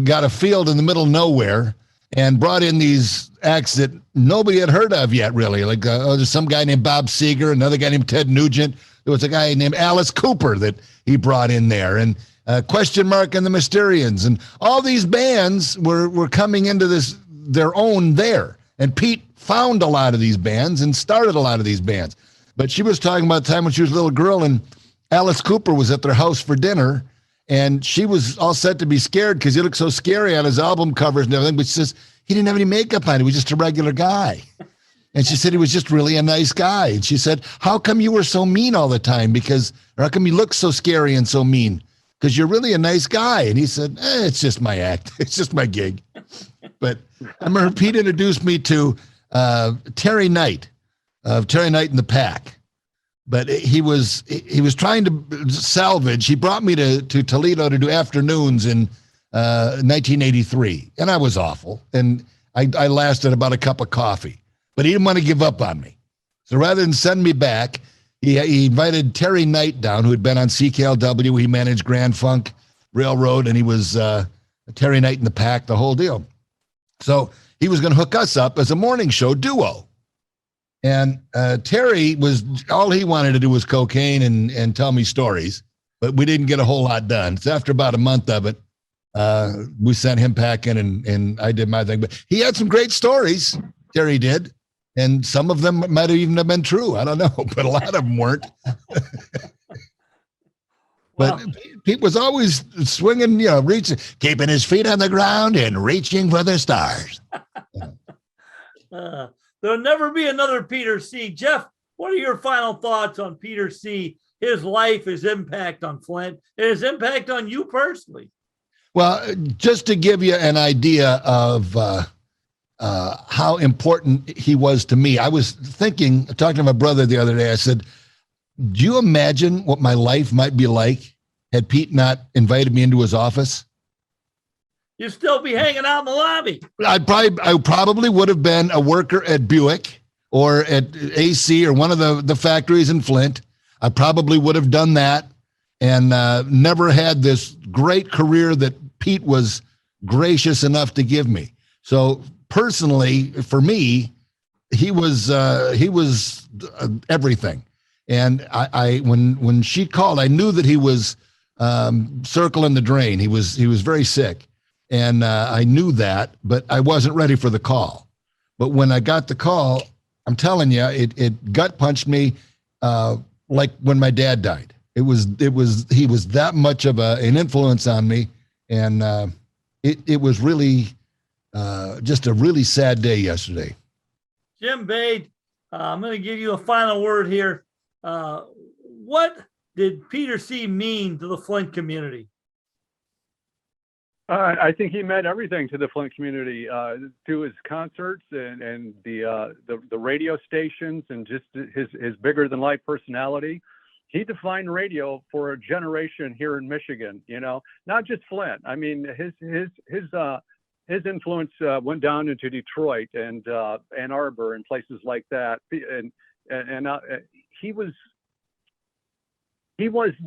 got a field in the middle of nowhere and brought in these acts that nobody had heard of yet, really. Like, there's some guy named Bob Seger, another guy named Ted Nugent. There was a guy named Alice Cooper that he brought in there, and Question Mark and the Mysterians. And all these bands were coming into their own there. And Pete found a lot of these bands and started a lot of these bands. But she was talking about the time when she was a little girl, and Alice Cooper was at their house for dinner, and she was all set to be scared because he looked so scary on his album covers and everything. But she says he didn't have any makeup on. He was just a regular guy. And she said he was just really a nice guy. And she said, how come you were so mean all the time? Or how come you look so scary and so mean? Because you're really a nice guy. And he said, it's just my act. It's just my gig. But I remember Pete introduced me to Terry Knight of Terry Knight and the Pack. But he was trying to salvage. He brought me to Toledo to do afternoons in 1983, and I was awful. And I lasted about a cup of coffee, but he didn't want to give up on me. So rather than send me back, he invited Terry Knight down, who had been on CKLW. He managed Grand Funk Railroad, and he was Terry Knight and the Pack, the whole deal. So he was going to hook us up as a morning show duo. And Terry all he wanted to do was cocaine and tell me stories, but we didn't get a whole lot done. So after about a month of it, we sent him packing and I did my thing. But he had some great stories, Terry did. And some of them might have even been true. I don't know, but a lot of them weren't. But Pete was always swinging, reaching, keeping his feet on the ground and reaching for the stars. There'll never be another Peter C. Jeff, what are your final thoughts on Peter C., his life, his impact on Flint, and his impact on you personally? Well, just to give you an idea of how important he was to me, I was talking to my brother the other day. I said, do you imagine what my life might be like had Pete not invited me into his office? You'd still be hanging out in the lobby. I probably would have been a worker at Buick or at AC or one of the factories in Flint. I probably would have done that and never had this great career that Pete was gracious enough to give me. So personally, for me, he was everything. And I when she called, I knew that he was circling the drain. He was very sick. And I knew that, but I wasn't ready for the call. But when I got the call, I'm telling you, it gut punched me like when my dad died. He was that much of an influence on me, and it was really just a really sad day yesterday. Jim Bade, I'm going to give you a final word here. What did Peter C. mean to the Flint community? I think he meant everything to the Flint community, through his concerts and the radio stations and just his bigger than life personality. He defined radio for a generation here in Michigan. You know, not just Flint. I mean, his influence went down into Detroit and Ann Arbor and places like that. And he was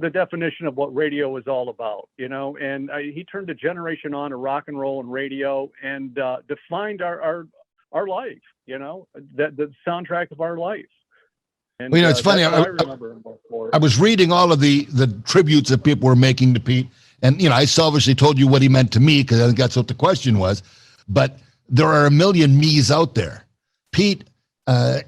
the definition of what radio was all about, you know, and he turned a generation on to rock and roll and radio and defined our life, you know, the soundtrack of our life. And, well, you know, it's funny. I was reading all of the tributes that people were making to Pete, and, you know, I selfishly told you what he meant to me because I think that's what the question was. But there are a million me's out there. Pete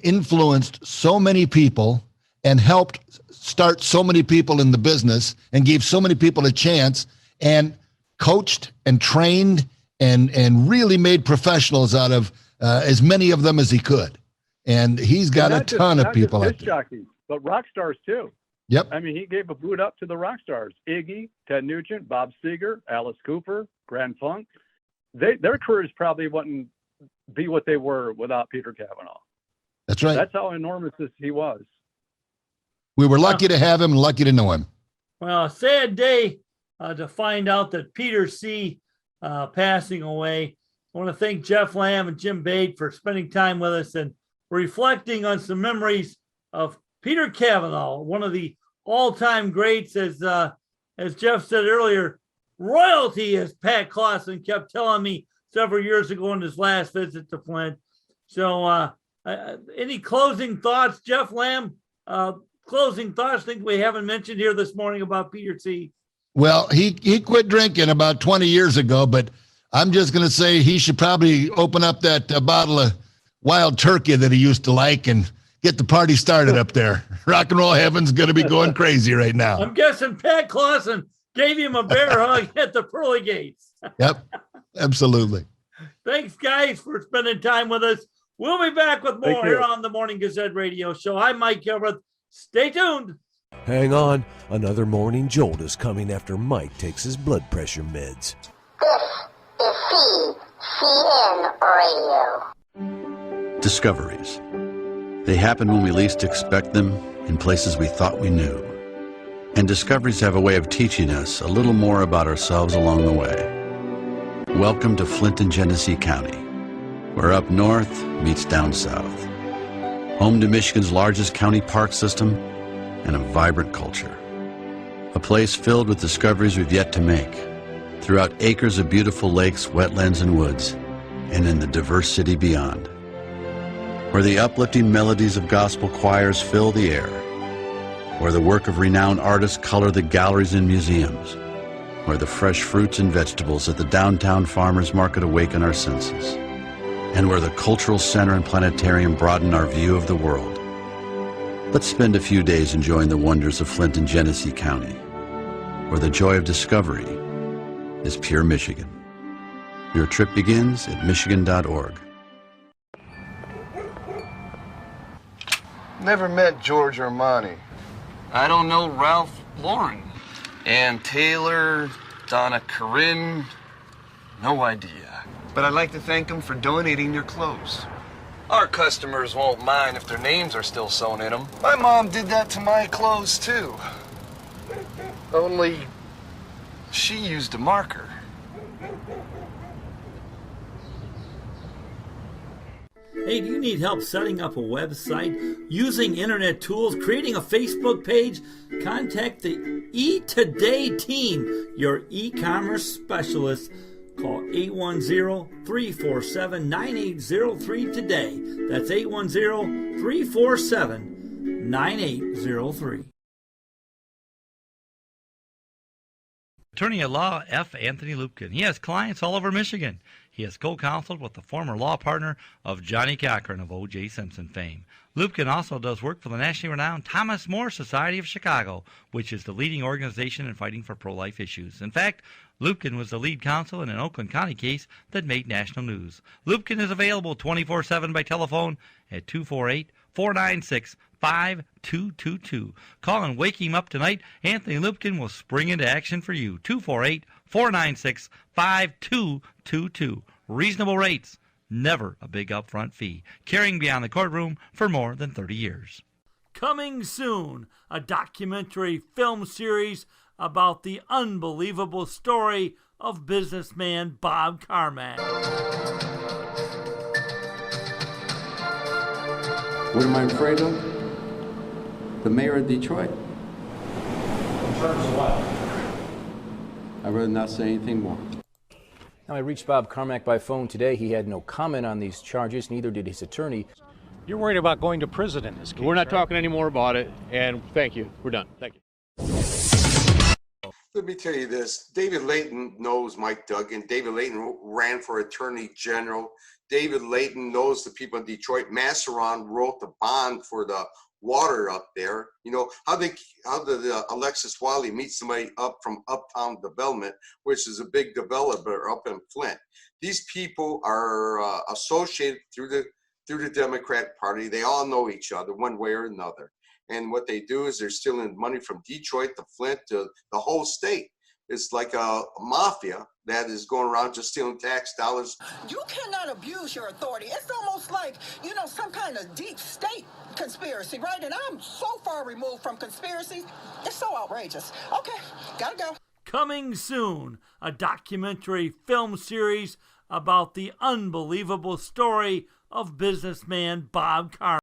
influenced so many people and helped start so many people in the business and gave so many people a chance and coached and trained and really made professionals out of as many of them as he could. And he's got a ton of people out there. Jockeys, but rock stars too. Yep. I mean, he gave a boot up to the rock stars: Iggy, Ted Nugent, Bob Seger, Alice Cooper, Grand Funk. Their careers probably wouldn't be what they were without Peter Cavanaugh. That's right. That's how enormous he was. We were lucky to have him and lucky to know him. Well, a sad day to find out that Peter C. Passing away. I want to thank Jeff Lamb and Jim Bate for spending time with us and reflecting on some memories of Peter Cavanaugh, one of the all-time greats. As Jeff said earlier, royalty, as Pat Clausen kept telling me several years ago in his last visit to Flint. So any closing thoughts, Jeff Lamb? Closing thoughts, think we haven't mentioned here this morning about Peter C. Well, he quit drinking about 20 years ago, but I'm just going to say he should probably open up that bottle of wild turkey that he used to like and get the party started up there. Rock and roll heaven's going to be going crazy right now. I'm guessing Pat Clausen gave him a bear hug at the pearly gates. Yep, absolutely. Thanks, guys, for spending time with us. We'll be back with more here on the Morning Gazette Radio Show. I'm Mike Gilbert. Stay tuned. Hang on. Another morning jolt is coming after Mike takes his blood pressure meds. This is CCN Radio. Discoveries. They happen when we least expect them, in places we thought we knew. And discoveries have a way of teaching us a little more about ourselves along the way. Welcome to Flint and Genesee County, where up north meets down south. Home to Michigan's largest county park system and a vibrant culture. A place filled with discoveries we've yet to make, throughout acres of beautiful lakes, wetlands, and woods, and in the diverse city beyond. Where the uplifting melodies of gospel choirs fill the air, where the work of renowned artists color the galleries and museums, where the fresh fruits and vegetables at the downtown farmers market awaken our senses, and where the cultural center and planetarium broaden our view of the world. Let's spend a few days enjoying the wonders of Flint and Genesee County, where the joy of discovery is pure Michigan. Your trip begins at michigan.org. Never met George Armani. I don't know Ralph Lauren. Ann Taylor, Donna Corinne, no idea. But I'd like to thank them for donating their clothes. Our customers won't mind if their names are still sewn in them. My mom did that to my clothes, too. Only she used a marker. Hey, do you need help setting up a website, using internet tools, creating a Facebook page? Contact the eToday team, your e-commerce specialist. Call 810-347-9803 today. That's 810-347-9803. Attorney at law F. Anthony Lupkin. He has clients all over Michigan. He has co-counseled with the former law partner of Johnny Cochran of O.J. Simpson fame. Lupkin also does work for the nationally renowned Thomas More Society of Chicago, which is the leading organization in fighting for pro-life issues. In fact, Lupkin was the lead counsel in an Oakland County case that made national news. Lupkin is available 24/7 by telephone at 248-496-3699. 5222. Call and wake him up tonight. Anthony Lupkin will spring into action for you. 248-496-5222. Reasonable rates. Never a big upfront fee. Carrying beyond the courtroom for more than 30 years. Coming soon, a documentary film series about the unbelievable story of businessman Bob Carmack. What am I afraid of? The mayor of Detroit. In terms of what? I'd rather not say anything more. Now, I reached Bob Carmack by phone today. He had no comment on these charges, neither did his attorney. You're worried about going to prison in this case. We're not talking anymore about it, and thank you. We're done. Thank you. Let me tell you this. David Layton knows Mike Duggan. David Layton ran for Attorney General. David Layton knows the people in Detroit. Masseron wrote the bond for the water up there. You know, how did Alexis Wiley meet somebody up from Uptown Development, which is a big developer up in Flint? These people are associated through the Democratic Party. They all know each other one way or another. And what they do is they're stealing money from Detroit to Flint to the whole state. It's like a mafia that is going around just stealing tax dollars. You cannot abuse your authority. It's almost like, you know, some kind of deep state conspiracy, right? And I'm so far removed from conspiracies. It's so outrageous. Okay, gotta go. Coming soon, a documentary film series about the unbelievable story of businessman Bob Carmack.